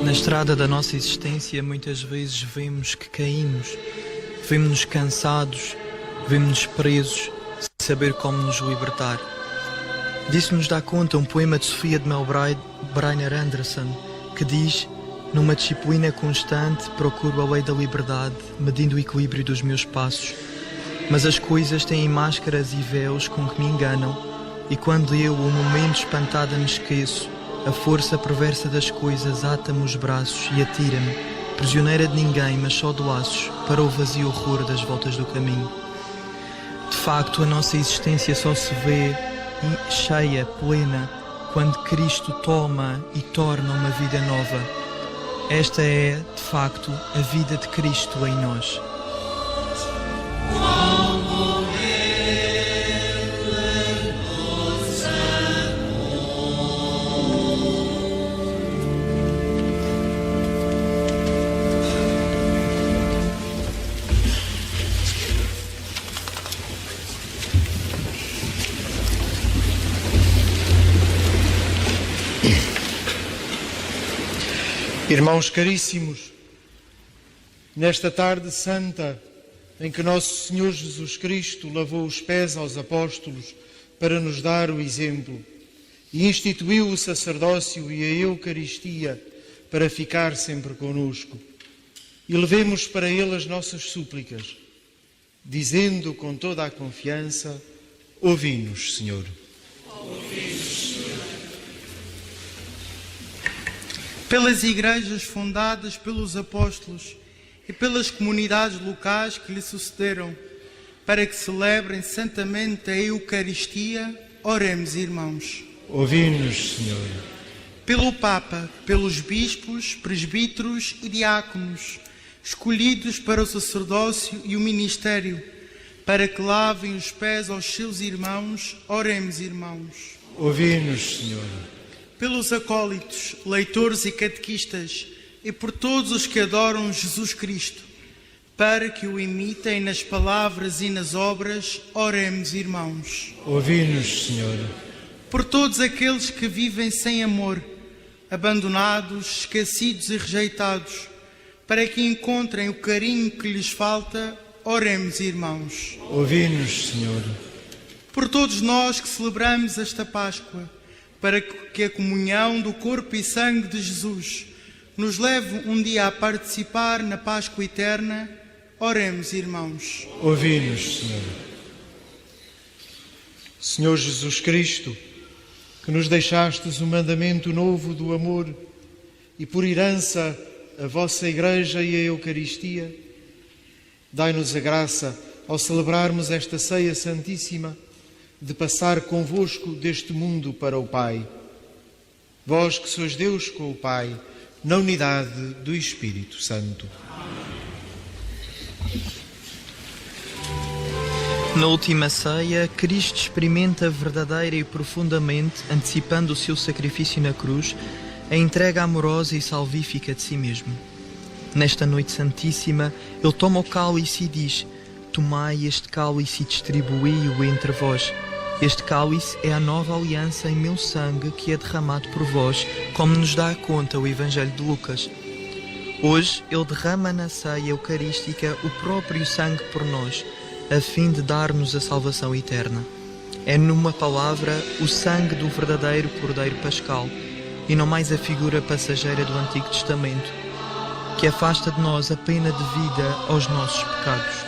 Na estrada da nossa existência, muitas vezes vemos que caímos, vemos-nos cansados, vemos-nos presos, sem saber como nos libertar. Disso nos dá conta um poema de Sofia de Melbride, Brynjar Anderson, que diz: numa disciplina constante procuro a lei da liberdade, medindo o equilíbrio dos meus passos. Mas as coisas têm máscaras e véus com que me enganam, e quando eu, um momento espantada, me esqueço, A força perversa das coisas ata-me os braços e atira-me, prisioneira de ninguém, mas só de laços, para o vazio horror das voltas do caminho. De facto, a nossa existência só se vê cheia, plena, quando Cristo toma e torna uma vida nova. Esta é, de facto, a vida de Cristo em nós. Irmãos caríssimos, nesta tarde santa em que Nosso Senhor Jesus Cristo lavou os pés aos apóstolos para nos dar o exemplo e instituiu o sacerdócio e a Eucaristia para ficar sempre conosco, e levemos para Ele as nossas súplicas, dizendo com toda a confiança: ouvi-nos, Senhor. Pelas igrejas fundadas pelos apóstolos e pelas comunidades locais que lhe sucederam, para que celebrem santamente a Eucaristia, oremos, irmãos. Ouvi-nos, Senhor. Pelo Papa, pelos bispos, presbíteros e diáconos, escolhidos para o sacerdócio e o ministério, para que lavem os pés aos seus irmãos, oremos, irmãos. Ouvi-nos, Senhor. Pelos acólitos, leitores e catequistas, e por todos os que adoram Jesus Cristo, para que o imitem nas palavras e nas obras, oremos, irmãos. Ouvi-nos, Senhor. Por todos aqueles que vivem sem amor, abandonados, esquecidos e rejeitados, para que encontrem o carinho que lhes falta, oremos, irmãos. Ouvi-nos, Senhor. Por todos nós que celebramos esta Páscoa, para que a comunhão do corpo e sangue de Jesus nos leve um dia a participar na Páscoa eterna, oremos, irmãos. Ouvi-nos, Senhor. Senhor Jesus Cristo, que nos deixastes o mandamento novo do amor e por herança a vossa Igreja e a Eucaristia, dai-nos a graça, ao celebrarmos esta ceia santíssima, de passar convosco deste mundo para o Pai. Vós que sois Deus com o Pai, na unidade do Espírito Santo. Na última ceia, Cristo experimenta verdadeira e profundamente, antecipando o seu sacrifício na cruz, a entrega amorosa e salvífica de si mesmo. Nesta noite santíssima, Ele toma o cálice e diz: tomai este cálice e distribuí-o entre vós. Este cálice é a nova aliança em meu sangue que é derramado por vós, como nos dá conta o Evangelho de Lucas. Hoje Ele derrama na ceia eucarística o próprio sangue por nós, a fim de dar-nos a salvação eterna. É, numa palavra, o sangue do verdadeiro Cordeiro Pascal, e não mais a figura passageira do Antigo Testamento, que afasta de nós a pena de vida aos nossos pecados.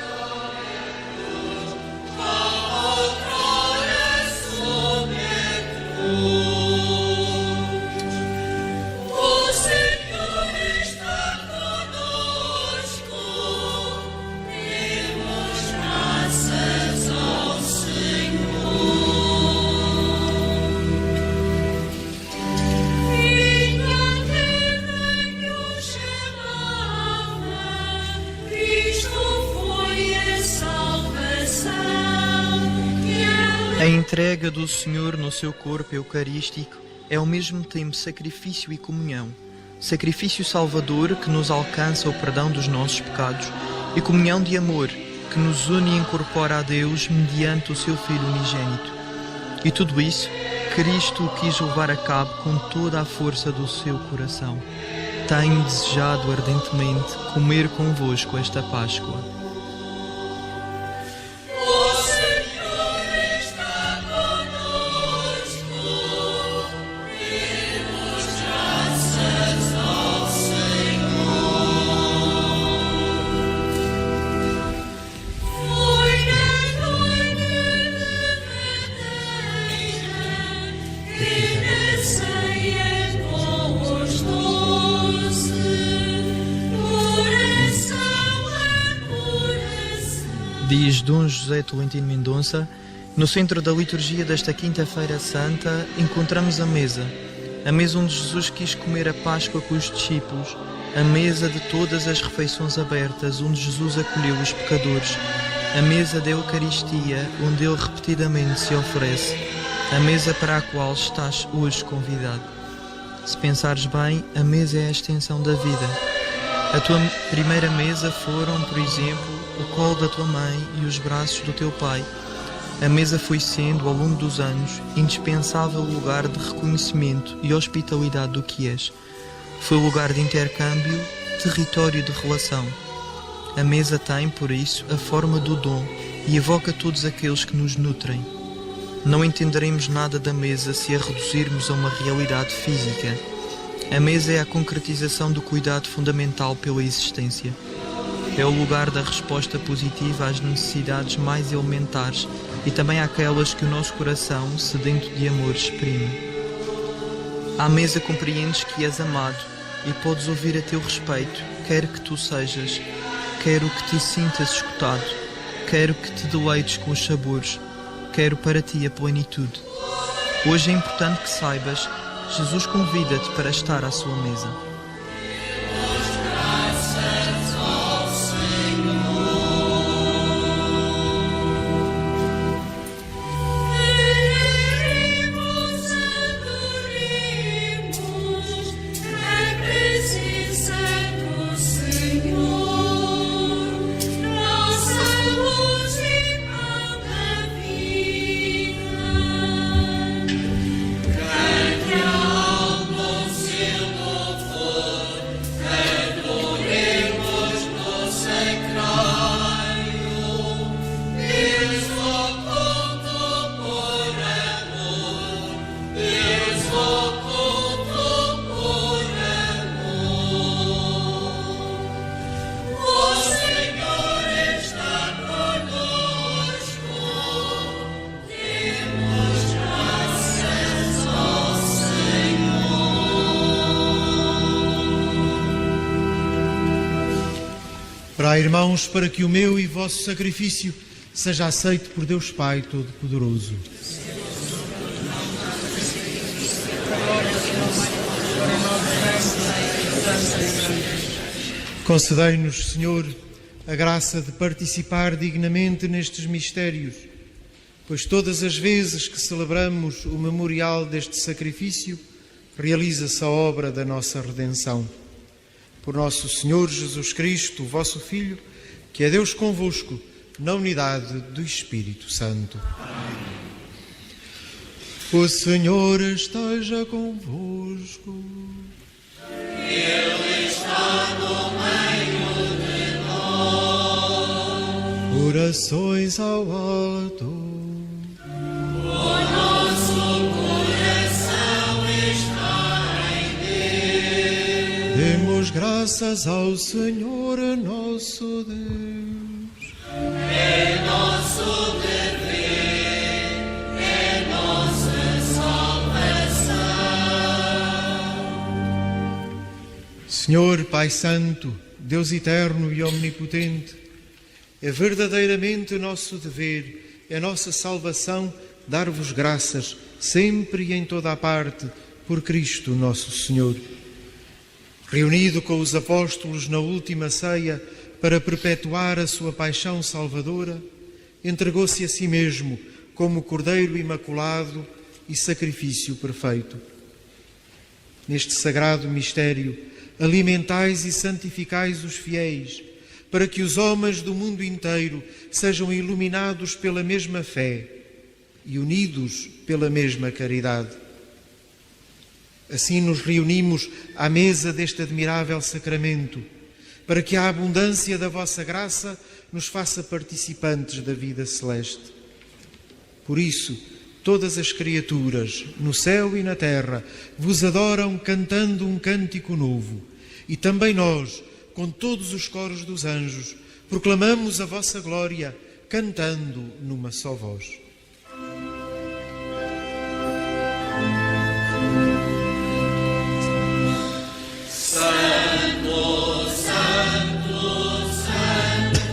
A entrega do Senhor no seu corpo eucarístico é ao mesmo tempo sacrifício e comunhão. Sacrifício salvador que nos alcança o perdão dos nossos pecados e comunhão de amor que nos une e incorpora a Deus mediante o seu Filho unigênito. E tudo isso, Cristo o quis levar a cabo com toda a força do seu coração. Tenho desejado ardentemente comer convosco esta Páscoa. Say Diz Dom José Tolentino Mendonça: no centro da liturgia desta Quinta-feira Santa encontramos a mesa onde Jesus quis comer a Páscoa com os discípulos, a mesa de todas as refeições abertas, onde Jesus acolheu os pecadores, a mesa da Eucaristia, onde Ele repetidamente se oferece, a mesa para a qual estás hoje convidado. Se pensares bem, a mesa é a extensão da vida. A tua primeira mesa foram, por exemplo, o colo da tua mãe e os braços do teu pai. A mesa foi sendo, ao longo dos anos, indispensável lugar de reconhecimento e hospitalidade do que és. Foi lugar de intercâmbio, território de relação. A mesa tem, por isso, a forma do dom e evoca todos aqueles que nos nutrem. Não entenderemos nada da mesa se a reduzirmos a uma realidade física. A mesa é a concretização do cuidado fundamental pela existência. É o lugar da resposta positiva às necessidades mais elementares e também àquelas que o nosso coração, sedento de amor, exprime. À mesa compreendes que és amado e podes ouvir a teu respeito, quer que tu sejas, quero que te sintas escutado, quero que te deleites com os sabores, quero para ti a plenitude. Hoje é importante que saibas, Jesus convida-te para estar à sua mesa. Orai, irmãos, para que o meu e vosso sacrifício seja aceito por Deus Pai Todo-Poderoso. Concedei-nos, Senhor, a graça de participar dignamente nestes mistérios, pois todas as vezes que celebramos o memorial deste sacrifício, realiza-se a obra da nossa redenção. Por nosso Senhor Jesus Cristo, vosso Filho, que é Deus convosco, na unidade do Espírito Santo. Amém. O Senhor esteja convosco. Ele está no meio de nós. Orações ao alto. Demos graças ao Senhor, nosso Deus. É nosso dever, é nossa salvação. Senhor Pai Santo, Deus eterno e omnipotente, é verdadeiramente nosso dever, é nossa salvação dar-vos graças, sempre e em toda a parte, por Cristo nosso Senhor. Reunido com os apóstolos na última ceia para perpetuar a sua paixão salvadora, entregou-se a si mesmo como Cordeiro imaculado e sacrifício perfeito. Neste sagrado mistério, alimentais e santificais os fiéis, para que os homens do mundo inteiro sejam iluminados pela mesma fé e unidos pela mesma caridade. Assim nos reunimos à mesa deste admirável sacramento, para que a abundância da vossa graça nos faça participantes da vida celeste. Por isso, todas as criaturas, no céu e na terra, vos adoram cantando um cântico novo. E também nós, com todos os coros dos anjos, proclamamos a vossa glória, cantando numa só voz. Santo, Santo, Santo,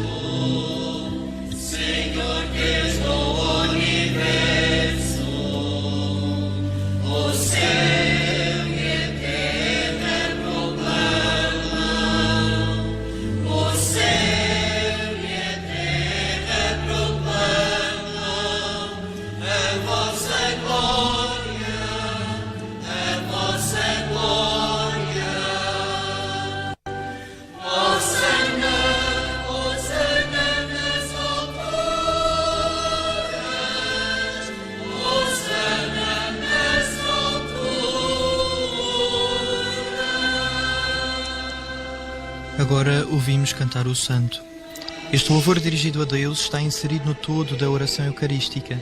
Agora ouvimos cantar o Santo. Este louvor dirigido a Deus está inserido no todo da oração eucarística.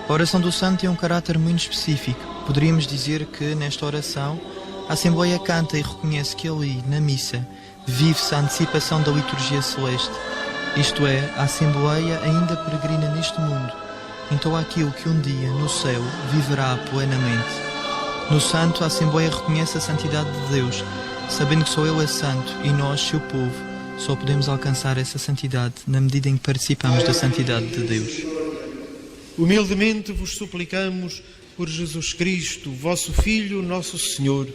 A oração do Santo tem um caráter muito específico. Poderíamos dizer que, nesta oração, a Assembleia canta e reconhece que ali, na missa, vive-se a antecipação da liturgia celeste. Isto é, a Assembleia ainda peregrina neste mundo, então aquilo que um dia, no céu, viverá plenamente. No Santo, a Assembleia reconhece a santidade de Deus, sabendo que só Ele é santo e nós, seu povo, só podemos alcançar essa santidade na medida em que participamos da santidade de Deus. Humildemente vos suplicamos por Jesus Cristo, vosso Filho, nosso Senhor,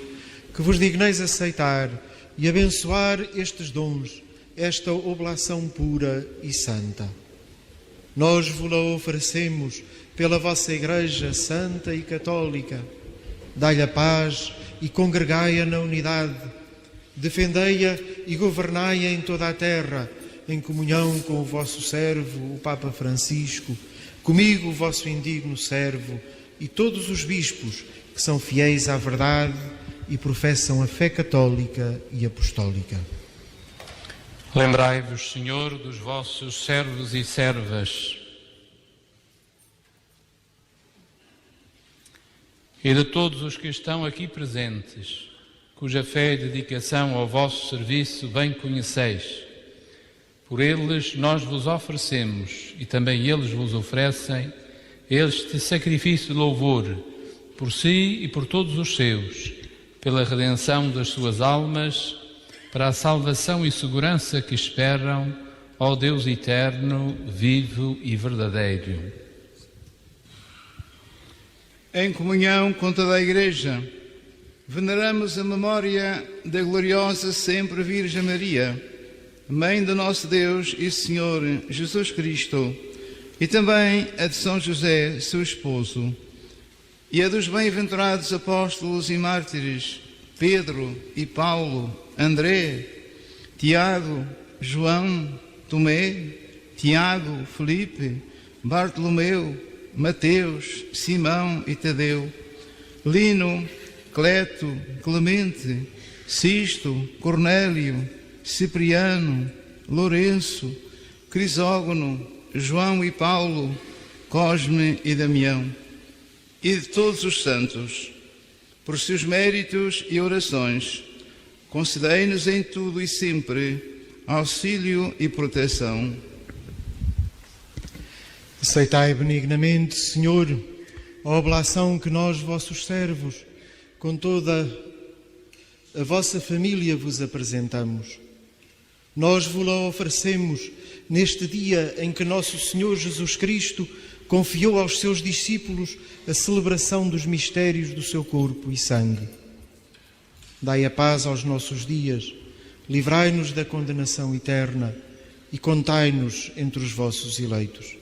que vos digneis aceitar e abençoar estes dons, esta oblação pura e santa. Nós vos-la oferecemos pela vossa Igreja santa e católica. Dai-lhe a paz e congregai-a na unidade. Defendei-a e governai-a em toda a terra, em comunhão com o vosso servo, o Papa Francisco, comigo, o vosso indigno servo, e todos os bispos que são fiéis à verdade e professam a fé católica e apostólica. Lembrai-vos, Senhor, dos vossos servos e servas e de todos os que estão aqui presentes, cuja fé e dedicação ao vosso serviço bem conheceis. Por eles nós vos oferecemos, e também eles vos oferecem, este sacrifício de louvor, por si e por todos os seus, pela redenção das suas almas, para a salvação e segurança que esperam, ó Deus eterno, vivo e verdadeiro. Em comunhão com toda a Igreja, veneramos a memória da gloriosa sempre Virgem Maria, Mãe do nosso Deus e Senhor Jesus Cristo, e também a de São José, seu esposo, e a dos bem-aventurados apóstolos e mártires, Pedro e Paulo, André, Tiago, João, Tomé, Tiago, Filipe, Bartolomeu, Mateus, Simão e Tadeu, Lino, Cleto, Clemente, Sisto, Cornélio, Cipriano, Lourenço, Crisógono, João e Paulo, Cosme e Damião, e de todos os santos, por seus méritos e orações, concedei-nos em tudo e sempre auxílio e proteção. Aceitai benignamente, Senhor, a oblação que nós, vossos servos, com toda a vossa família vos apresentamos. Nós vos-la oferecemos neste dia em que nosso Senhor Jesus Cristo confiou aos seus discípulos a celebração dos mistérios do seu corpo e sangue. Dai a paz aos nossos dias, livrai-nos da condenação eterna e contai-nos entre os vossos eleitos.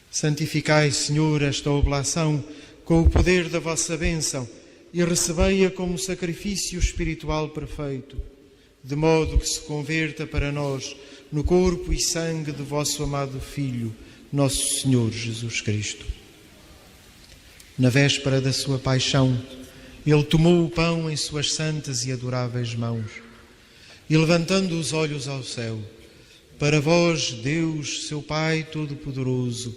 Santificai, Senhor, esta oblação com o poder da vossa bênção e recebei-a como sacrifício espiritual perfeito, de modo que se converta para nós no corpo e sangue de vosso amado Filho, nosso Senhor Jesus Cristo. Na véspera da sua paixão, Ele tomou o pão em suas santas e adoráveis mãos e, levantando os olhos ao céu, para vós, Deus, seu Pai Todo-Poderoso,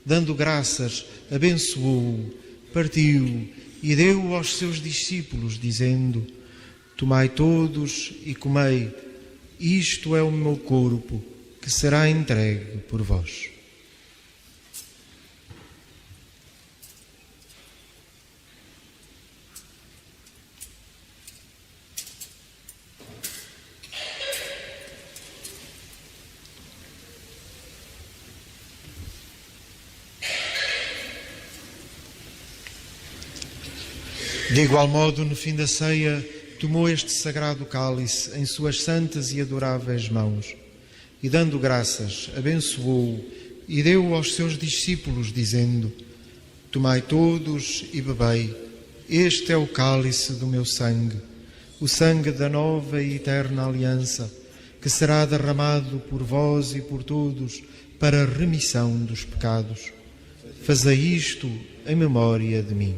dando graças, abençoou-o, partiu e deu aos seus discípulos, dizendo: tomai todos e comei, isto é o meu corpo, que será entregue por vós. De igual modo, no fim da ceia, tomou este sagrado cálice em suas santas e adoráveis mãos e, dando graças, abençoou-o e deu-o aos seus discípulos, dizendo: Tomai todos e bebei. Este é o cálice do meu sangue, o sangue da nova e eterna aliança, que será derramado por vós e por todos para a remissão dos pecados. Fazei isto em memória de mim.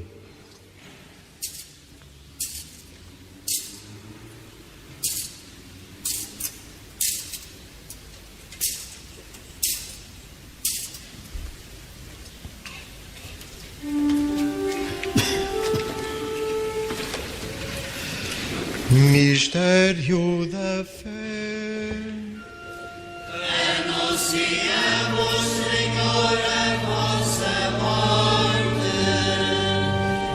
Mistério da fé. Anunciamos, Senhor, a vossa morte,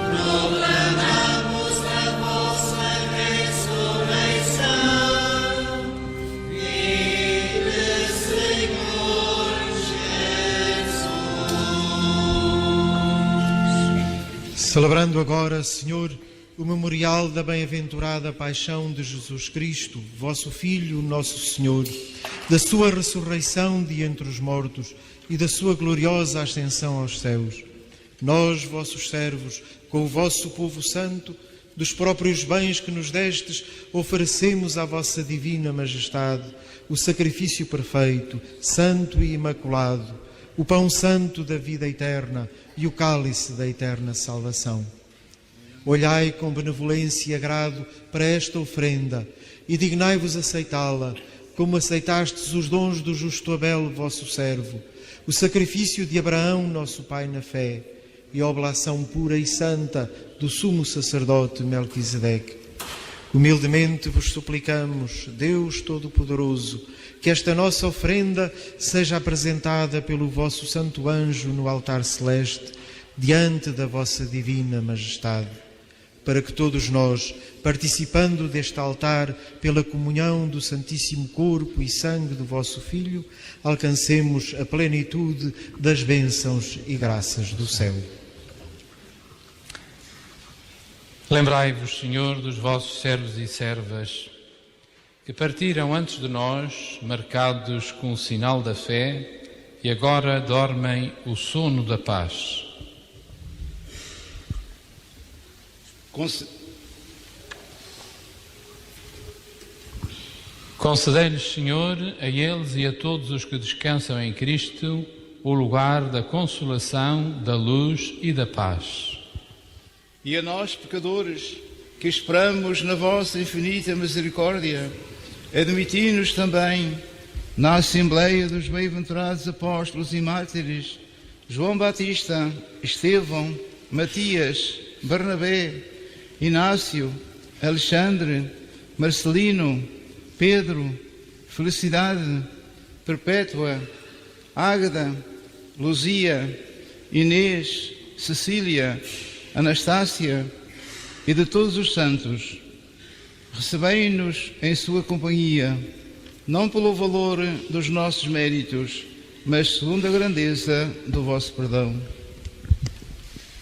proclamamos a vossa ressurreição. Vinde, Senhor Jesus. Celebrando agora, Senhor, o memorial da bem-aventurada paixão de Jesus Cristo, vosso Filho, nosso Senhor, da sua ressurreição de entre os mortos e da sua gloriosa ascensão aos céus. Nós, vossos servos, com o vosso povo santo, dos próprios bens que nos destes, oferecemos à vossa divina majestade o sacrifício perfeito, santo e imaculado, o pão santo da vida eterna e o cálice da eterna salvação. Olhai com benevolência e agrado para esta ofrenda e dignai-vos aceitá-la, como aceitastes os dons do justo Abel, vosso servo, o sacrifício de Abraão, nosso pai na fé, e a oblação pura e santa do sumo sacerdote Melquisedeque. Humildemente vos suplicamos, Deus Todo-Poderoso, que esta nossa ofrenda seja apresentada pelo vosso santo anjo no altar celeste, diante da vossa divina majestade, para que todos nós, participando deste altar pela comunhão do Santíssimo Corpo e Sangue do vosso Filho, alcancemos a plenitude das bênçãos e graças do céu. Lembrai-vos, Senhor, dos vossos servos e servas, que partiram antes de nós, marcados com o sinal da fé, e agora dormem o sono da paz. Concedei-lhes, Senhor, a eles e a todos os que descansam em Cristo, o lugar da consolação, da luz e da paz. E a nós, pecadores, que esperamos na vossa infinita misericórdia, admiti-nos também na Assembleia dos Bem-aventurados Apóstolos e Mártires, João Batista, Estevão, Matias, Barnabé, Inácio, Alexandre, Marcelino, Pedro, Felicidade, Perpétua, Águeda, Luzia, Inês, Cecília, Anastácia e de todos os santos. Recebei-nos em sua companhia, não pelo valor dos nossos méritos, mas segundo a grandeza do vosso perdão.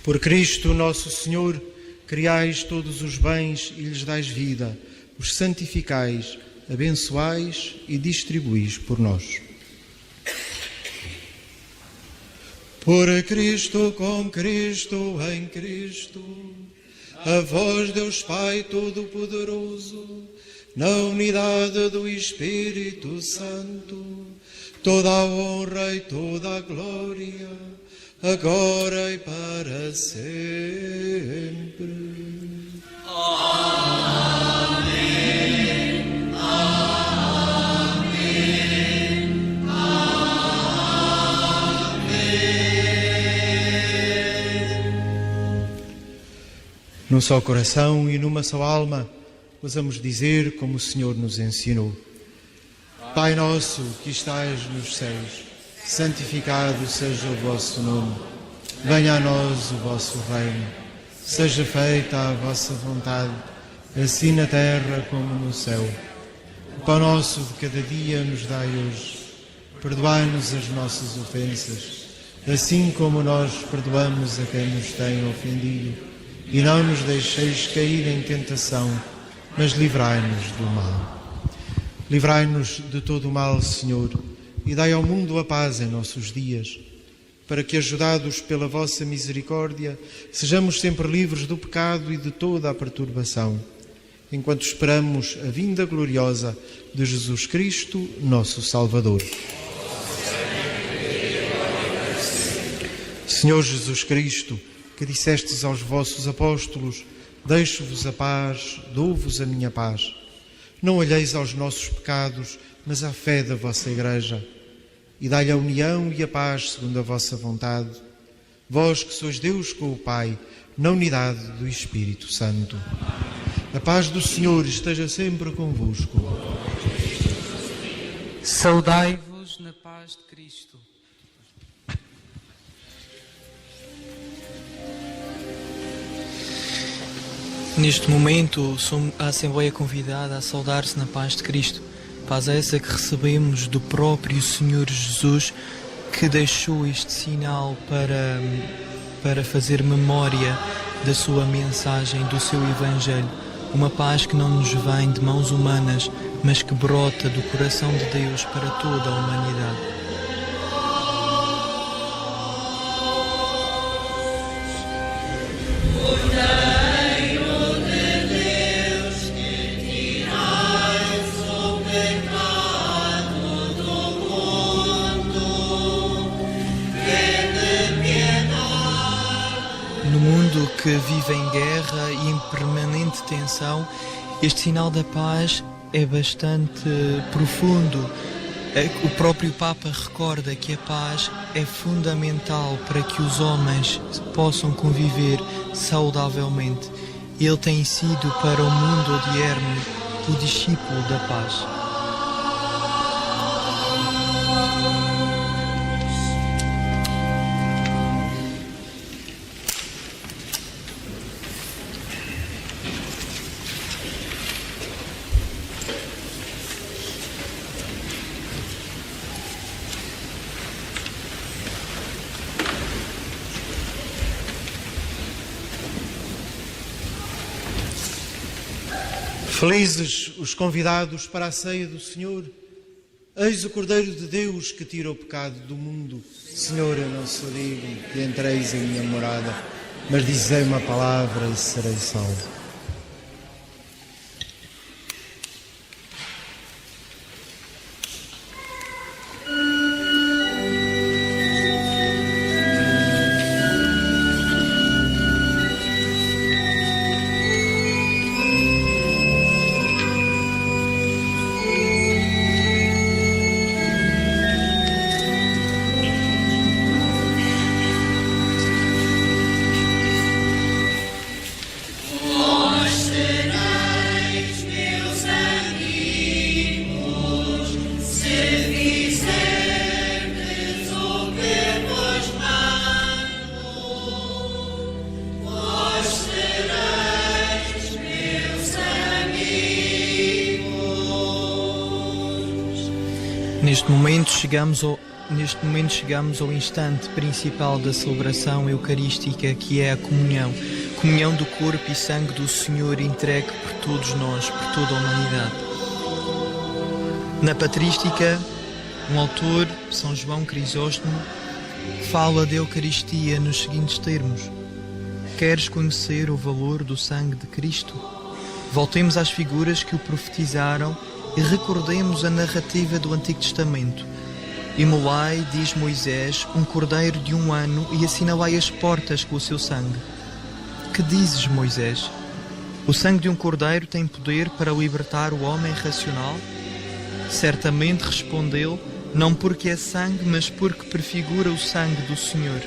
Por Cristo nosso Senhor, criais todos os bens e lhes dais vida, os santificais, abençoais e distribuís por nós. Por Cristo, com Cristo, em Cristo, a vós, Deus Pai Todo-Poderoso, na unidade do Espírito Santo, toda a honra e toda a glória, agora e para sempre. Amém. Amém. Amém. Num só coração e numa só alma, ousamos dizer como o Senhor nos ensinou. Pai nosso que estais nos céus, santificado seja o vosso nome. Venha a nós o vosso reino. Seja feita a vossa vontade, assim na terra como no céu. O pão nosso de cada dia nos dai hoje. Perdoai-nos as nossas ofensas, assim como nós perdoamos a quem nos tem ofendido. E não nos deixeis cair em tentação, mas livrai-nos do mal. Livrai-nos de todo o mal, Senhor, e dai ao mundo a paz em nossos dias. para que, ajudados pela vossa misericórdia, sejamos sempre livres do pecado e de toda a perturbação, enquanto esperamos a vinda gloriosa de Jesus Cristo, nosso Salvador. Senhor Jesus Cristo, que dissestes aos vossos apóstolos: deixo-vos a paz, dou-vos a minha paz. Não olheis aos nossos pecados, mas à fé da vossa Igreja, e dai-lhe a união e a paz segundo a vossa vontade. Vós que sois Deus com o Pai, na unidade do Espírito Santo. A paz do Senhor esteja sempre convosco. Saudai-vos na paz de Cristo. Neste momento, a Assembleia é convidada a saudar-se na paz de Cristo. Paz essa que recebemos do próprio Senhor Jesus, que deixou este sinal para fazer memória da sua mensagem, do seu Evangelho. Uma paz que não nos vem de mãos humanas, mas que brota do coração de Deus para toda a humanidade. Que vive em guerra e em permanente tensão, este sinal da paz é bastante profundo. O próprio Papa recorda que a paz é fundamental para que os homens possam conviver saudavelmente. Ele tem sido para o mundo odierno o discípulo da paz. Felizes os convidados para a ceia do Senhor. Eis o Cordeiro de Deus que tira o pecado do mundo. Senhor, eu não sou digno que entreis em minha morada, mas dizei uma palavra e serei salvo. Neste momento chegamos ao instante principal da celebração eucarística, que é a comunhão. Comunhão do corpo e sangue do Senhor entregue por todos nós, por toda a humanidade. Na patrística, um autor, São João Crisóstomo, fala da Eucaristia nos seguintes termos: queres conhecer o valor do sangue de Cristo? Voltemos às figuras que o profetizaram e recordemos a narrativa do Antigo Testamento. Imolai, diz Moisés, um cordeiro de 1 ano e assinalai as portas com o seu sangue. Que dizes, Moisés? O sangue de um cordeiro tem poder para libertar o homem racional? Certamente, respondeu, não porque é sangue, mas porque prefigura o sangue do Senhor.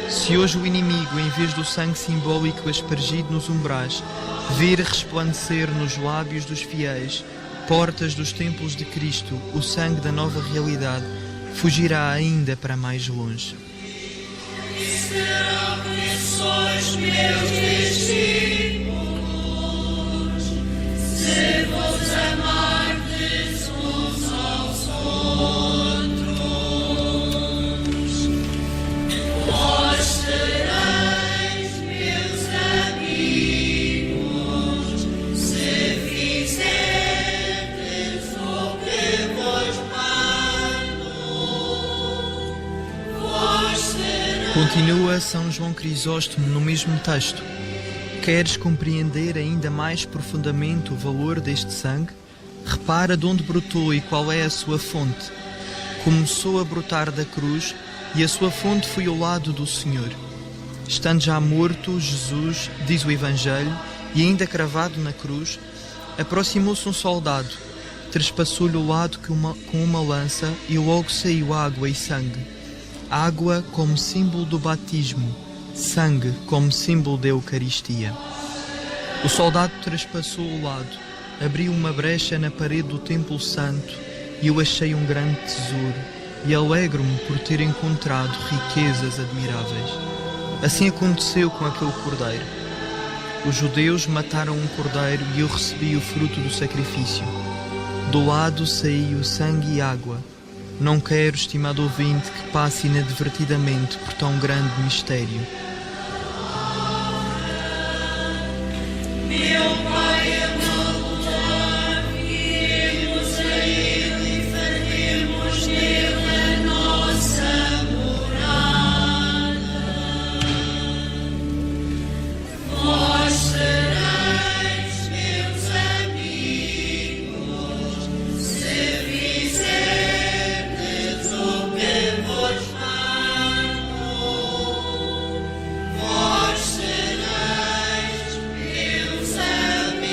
Se hoje o inimigo, em vez do sangue simbólico aspergido nos umbrais, vir resplandecer nos lábios dos fiéis, portas dos templos de Cristo, o sangue da nova realidade, fugirá ainda para mais longe. Serão que sois meus discípulos, se vos amardes uns aos outros, vós sereis meus amigos, se fizerdes o que vos mando, vós Continua São João Crisóstomo no mesmo texto. Queres compreender ainda mais profundamente o valor deste sangue? Repara de onde brotou e qual é a sua fonte. Começou a brotar da cruz e a sua fonte foi ao lado do Senhor. Estando já morto, Jesus, diz o Evangelho, e ainda cravado na cruz, aproximou-se um soldado, trespassou-lhe o lado com uma lança e logo saiu água e sangue. Água como símbolo do batismo, sangue como símbolo da Eucaristia. O soldado trespassou o lado, abriu uma brecha na parede do Templo Santo e eu achei um grande tesouro e alegro-me por ter encontrado riquezas admiráveis. Assim aconteceu com aquele cordeiro. Os judeus mataram um cordeiro e eu recebi o fruto do sacrifício. Do lado saiu sangue e água. Não quero, estimado ouvinte, que passe inadvertidamente por tão grande mistério. Meu Pai amado, viemos a Ele e faremos nele a nossa morada. Vós sereis meus amigos, se fizerdes o que vos mando. Vós sereis meus amigos.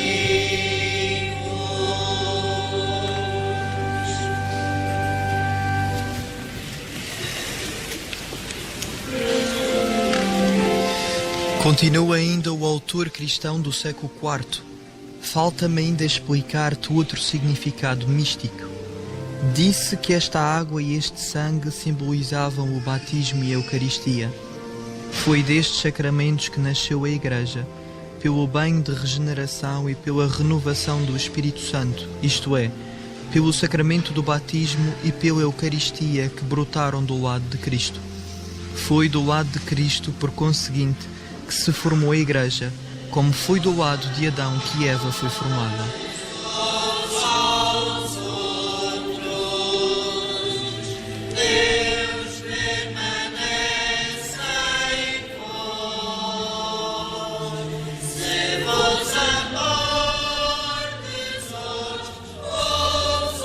Continua ainda o autor cristão do século IV. Falta-me ainda explicar-te outro significado místico. Disse que esta água e este sangue simbolizavam o batismo e a Eucaristia. Foi destes sacramentos que nasceu a Igreja, pelo banho de regeneração e pela renovação do Espírito Santo, isto é, pelo sacramento do batismo e pela Eucaristia que brotaram do lado de Cristo. Foi do lado de Cristo, por conseguinte, que se formou a Igreja, como foi do lado de Adão que Eva foi formada. Deus permanece em vós, se vos amardes uns aos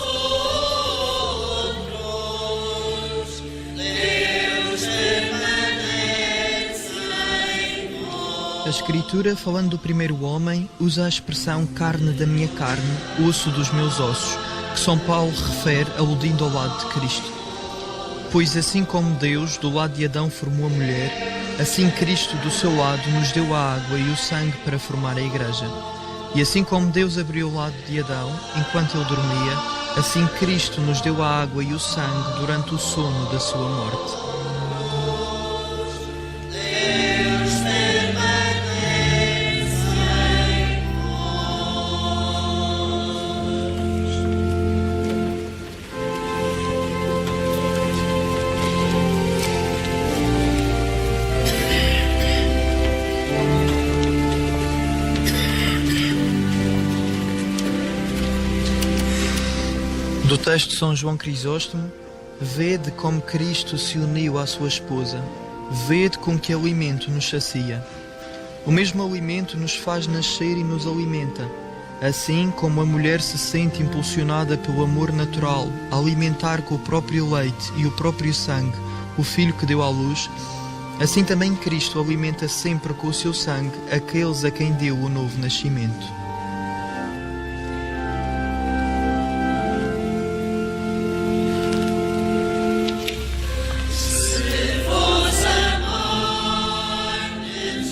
outros. Deus permanece em vós. A Escritura, falando do primeiro homem, usa a expressão carne da minha carne, osso dos meus ossos, que São Paulo refere aludindo ao lado de Cristo. Pois assim como Deus, do lado de Adão, formou a mulher, assim Cristo, do seu lado, nos deu a água e o sangue para formar a Igreja. E assim como Deus abriu o lado de Adão, enquanto ele dormia, assim Cristo nos deu a água e o sangue durante o sono da sua morte. Deus permanece em Do texto de São João Crisóstomo, vede como Cristo se uniu à sua esposa, vede com que alimento nos sacia. O mesmo alimento nos faz nascer e nos alimenta, assim como a mulher se sente impulsionada pelo amor natural a alimentar com o próprio leite e o próprio sangue o filho que deu à luz, assim também Cristo alimenta sempre com o seu sangue aqueles a quem deu o novo nascimento. vos amardes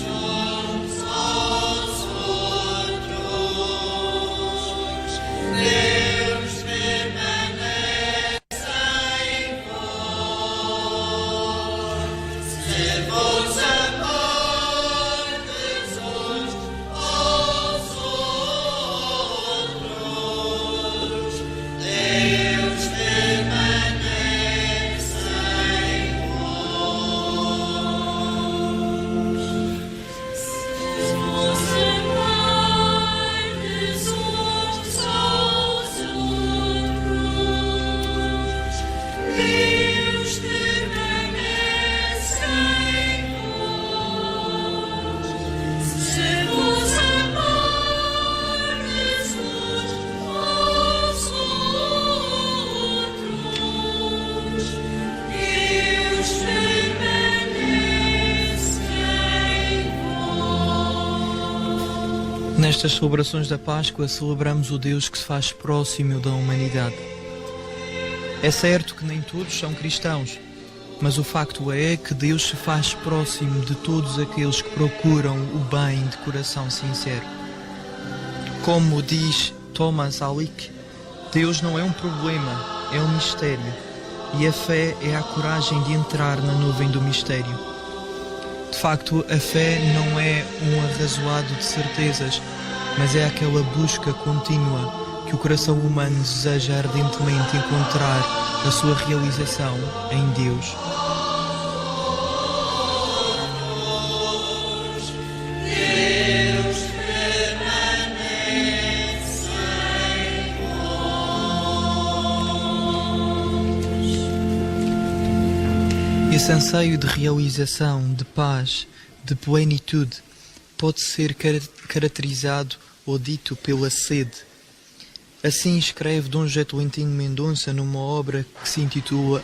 uns aos outros. Deus permanece em vós, se vos amardes uns aos outros. Nestas celebrações da Páscoa celebramos o Deus que se faz próximo da humanidade. É certo que nem todos são cristãos, mas o facto é que Deus se faz próximo de todos aqueles que procuram o bem de coração sincero. Como diz Thomas Alick, Deus não é um problema, é um mistério, e a fé é a coragem de entrar na nuvem do mistério. De facto, a fé não é um arrazoado de certezas, mas é aquela busca contínua que o coração humano deseja ardentemente encontrar a sua realização em Deus. Esse anseio de realização, de paz, de plenitude, pode ser caracterizado ou dito pela sede. Assim escreve Dom José Tolentino Mendonça numa obra que se intitula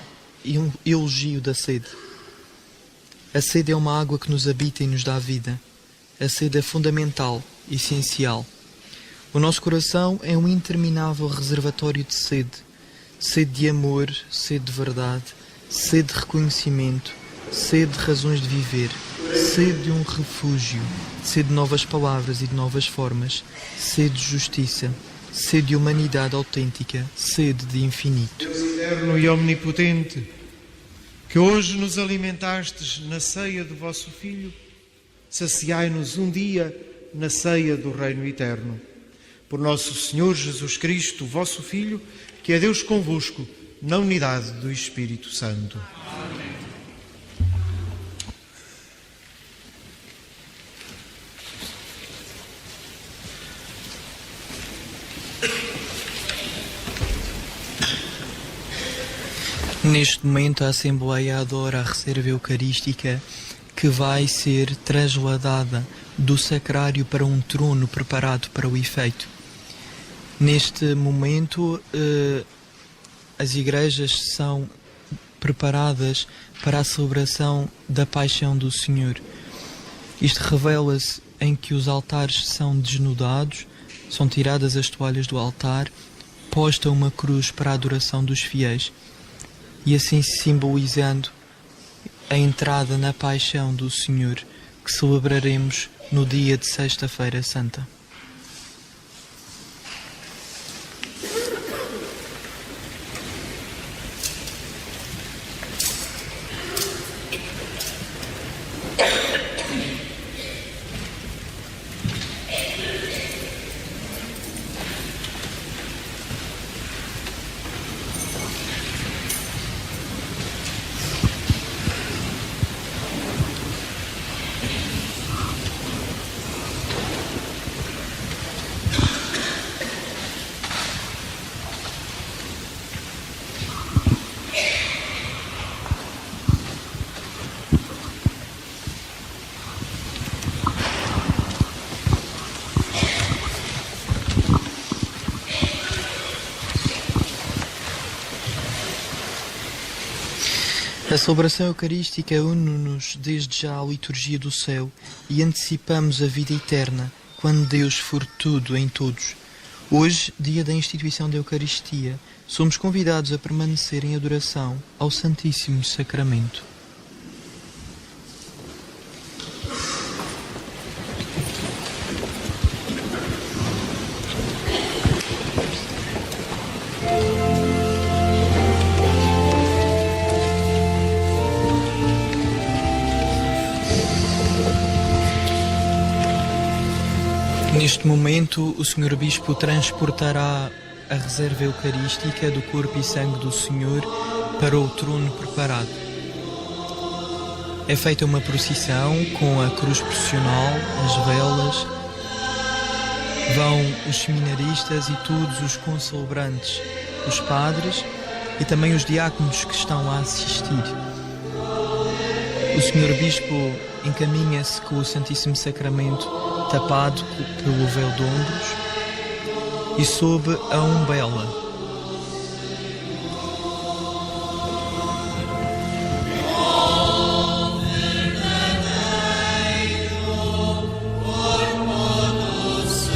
Elogio da Sede. A sede é uma água que nos habita e nos dá vida. A sede é fundamental, essencial. O nosso coração é um interminável reservatório de sede. Sede de amor, sede de verdade, sede de reconhecimento, sede de razões de viver, sede de um refúgio, sede de novas palavras e de novas formas, sede de justiça, sede de humanidade autêntica, sede de infinito. Deus eterno e omnipotente, que hoje nos alimentastes na ceia do vosso Filho, saciai-nos um dia na ceia do Reino Eterno. Por nosso Senhor Jesus Cristo, vosso Filho, que é Deus convosco, na unidade do Espírito Santo. Amém. Neste momento a Assembleia adora a reserva eucarística que vai ser trasladada do sacrário para um trono preparado para o efeito. Neste momento as igrejas são preparadas para a celebração da Paixão do Senhor. Isto revela-se em que os altares são desnudados, são tiradas as toalhas do altar, posta uma cruz para a adoração dos fiéis, e assim simbolizando a entrada na Paixão do Senhor, que celebraremos no dia de Sexta-feira Santa. A celebração eucarística une-nos desde já à liturgia do céu e antecipamos a vida eterna, quando Deus for tudo em todos. Hoje, dia da instituição da Eucaristia, somos convidados a permanecer em adoração ao Santíssimo Sacramento. Neste momento, o Sr. Bispo transportará a reserva eucarística do corpo e sangue do Senhor para o trono preparado. É feita uma procissão com a cruz processional, as velas, vão os seminaristas e todos os concelebrantes, os padres e também os diáconos que estão a assistir. O Sr. Bispo encaminha-se com o Santíssimo Sacramento tapado pelo véu de ombros e sob a umbela. Corpo do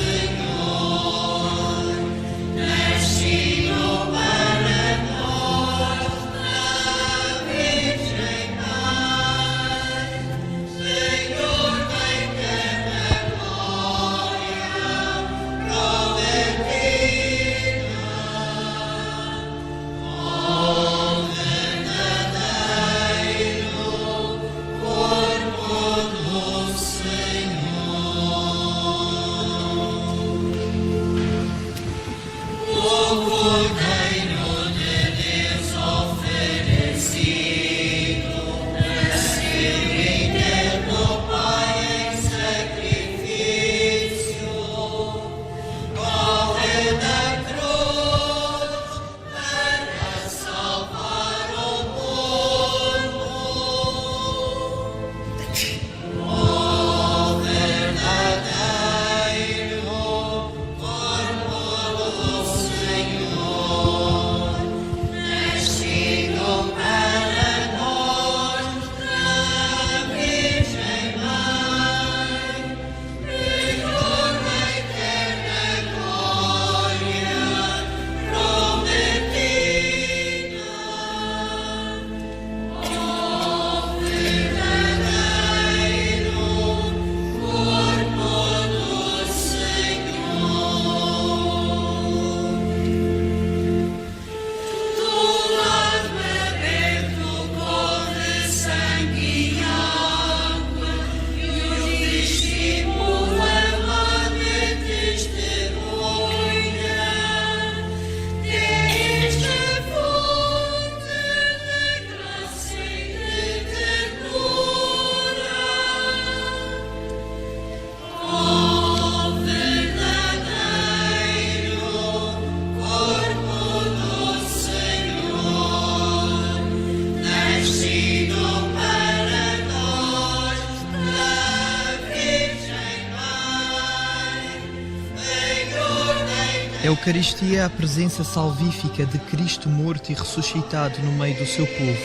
Eucaristia é a presença salvífica de Cristo morto e ressuscitado no meio do seu povo.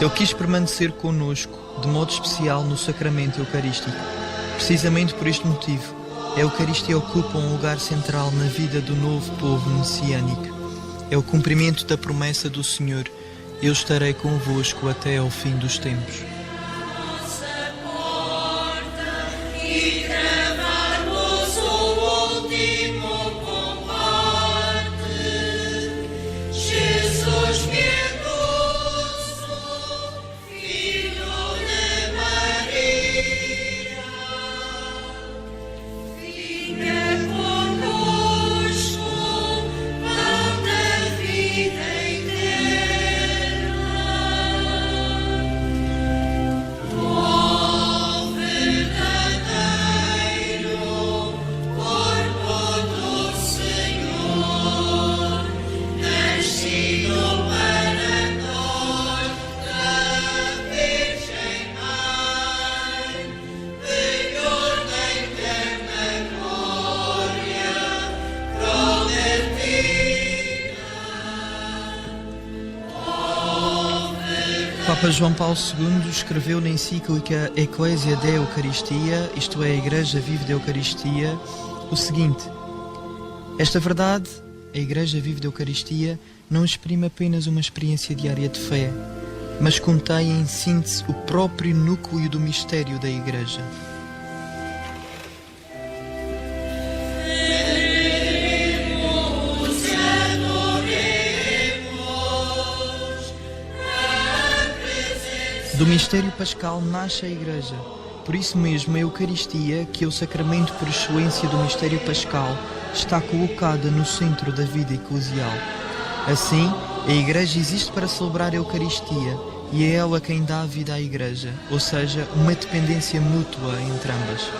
Ele quis permanecer conosco, de modo especial no sacramento eucarístico. Precisamente por este motivo, a Eucaristia ocupa um lugar central na vida do novo povo messiânico. É o cumprimento da promessa do Senhor: eu estarei convosco até ao fim dos tempos. Papa João Paulo II escreveu na encíclica Ecclesia de Eucaristia, isto é, a Igreja Vive da Eucaristia, o seguinte: esta verdade, a Igreja Vive da Eucaristia, não exprime apenas uma experiência diária de fé, mas contém em síntese o próprio núcleo do mistério da Igreja. Do mistério pascal nasce a Igreja. Por isso mesmo, a Eucaristia, que é o sacramento por excelência do mistério pascal, está colocada no centro da vida eclesial. Assim, a Igreja existe para celebrar a Eucaristia e é ela quem dá a vida à Igreja, ou seja, uma dependência mútua entre ambas.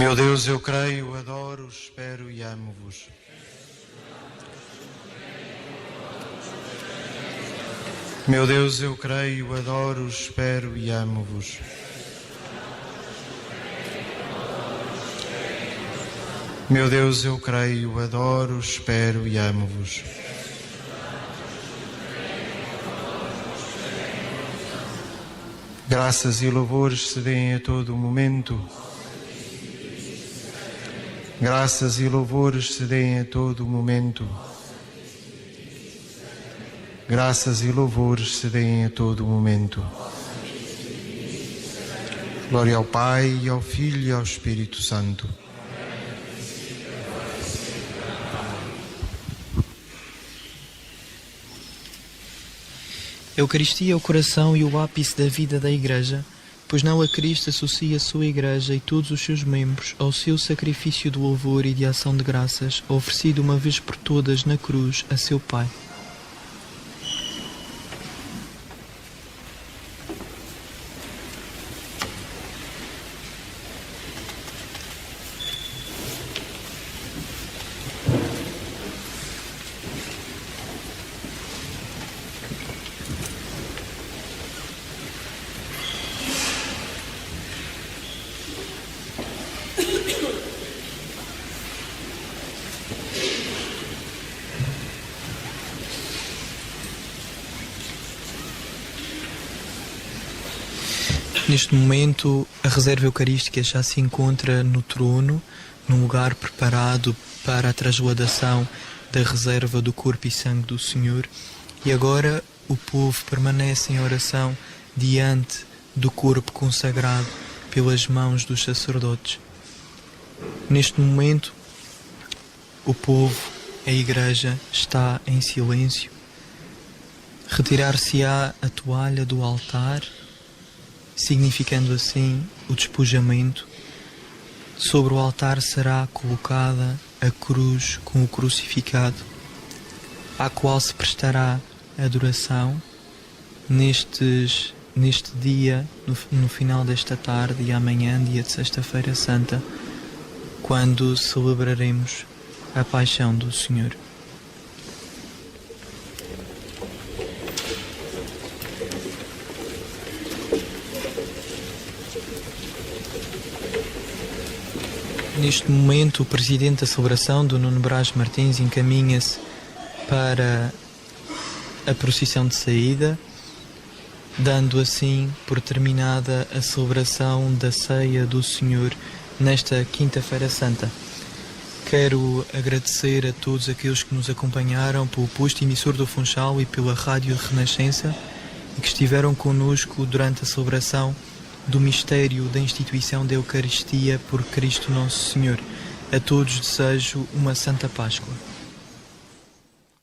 Meu Deus, eu creio, adoro, espero e amo-vos. Meu Deus, eu creio, adoro, espero e amo-vos. Meu Deus, eu creio, adoro, espero e amo-vos. Graças e louvores se deem a todo momento. Graças e louvores se deem a todo momento. Graças e louvores se deem a todo momento. Glória ao Pai, e ao Filho e ao Espírito Santo. A Eucaristia é o coração e o ápice da vida da Igreja, pois nela Cristo associa a sua Igreja e todos os seus membros ao seu sacrifício de louvor e de ação de graças, oferecido uma vez por todas na cruz a seu Pai. Neste momento, a reserva eucarística já se encontra no trono, num lugar preparado para a transladação da reserva do corpo e sangue do Senhor. E agora o povo permanece em oração diante do corpo consagrado pelas mãos dos sacerdotes. Neste momento, o povo, a Igreja, está em silêncio. Retirar-se-á a toalha do altar, significando assim o despojamento. Sobre o altar será colocada a cruz com o crucificado, à qual se prestará adoração neste dia, no final desta tarde e amanhã, dia de Sexta-feira Santa, quando celebraremos a Paixão do Senhor. Neste momento, o Presidente da celebração, do Nuno Brás Martins, encaminha-se para a procissão de saída, dando assim por terminada a celebração da ceia do Senhor nesta Quinta-feira Santa. Quero agradecer a todos aqueles que nos acompanharam pelo posto emissor do Funchal e pela Rádio Renascença e que estiveram connosco durante a celebração do mistério da instituição da Eucaristia por Cristo Nosso Senhor. A todos desejo uma Santa Páscoa.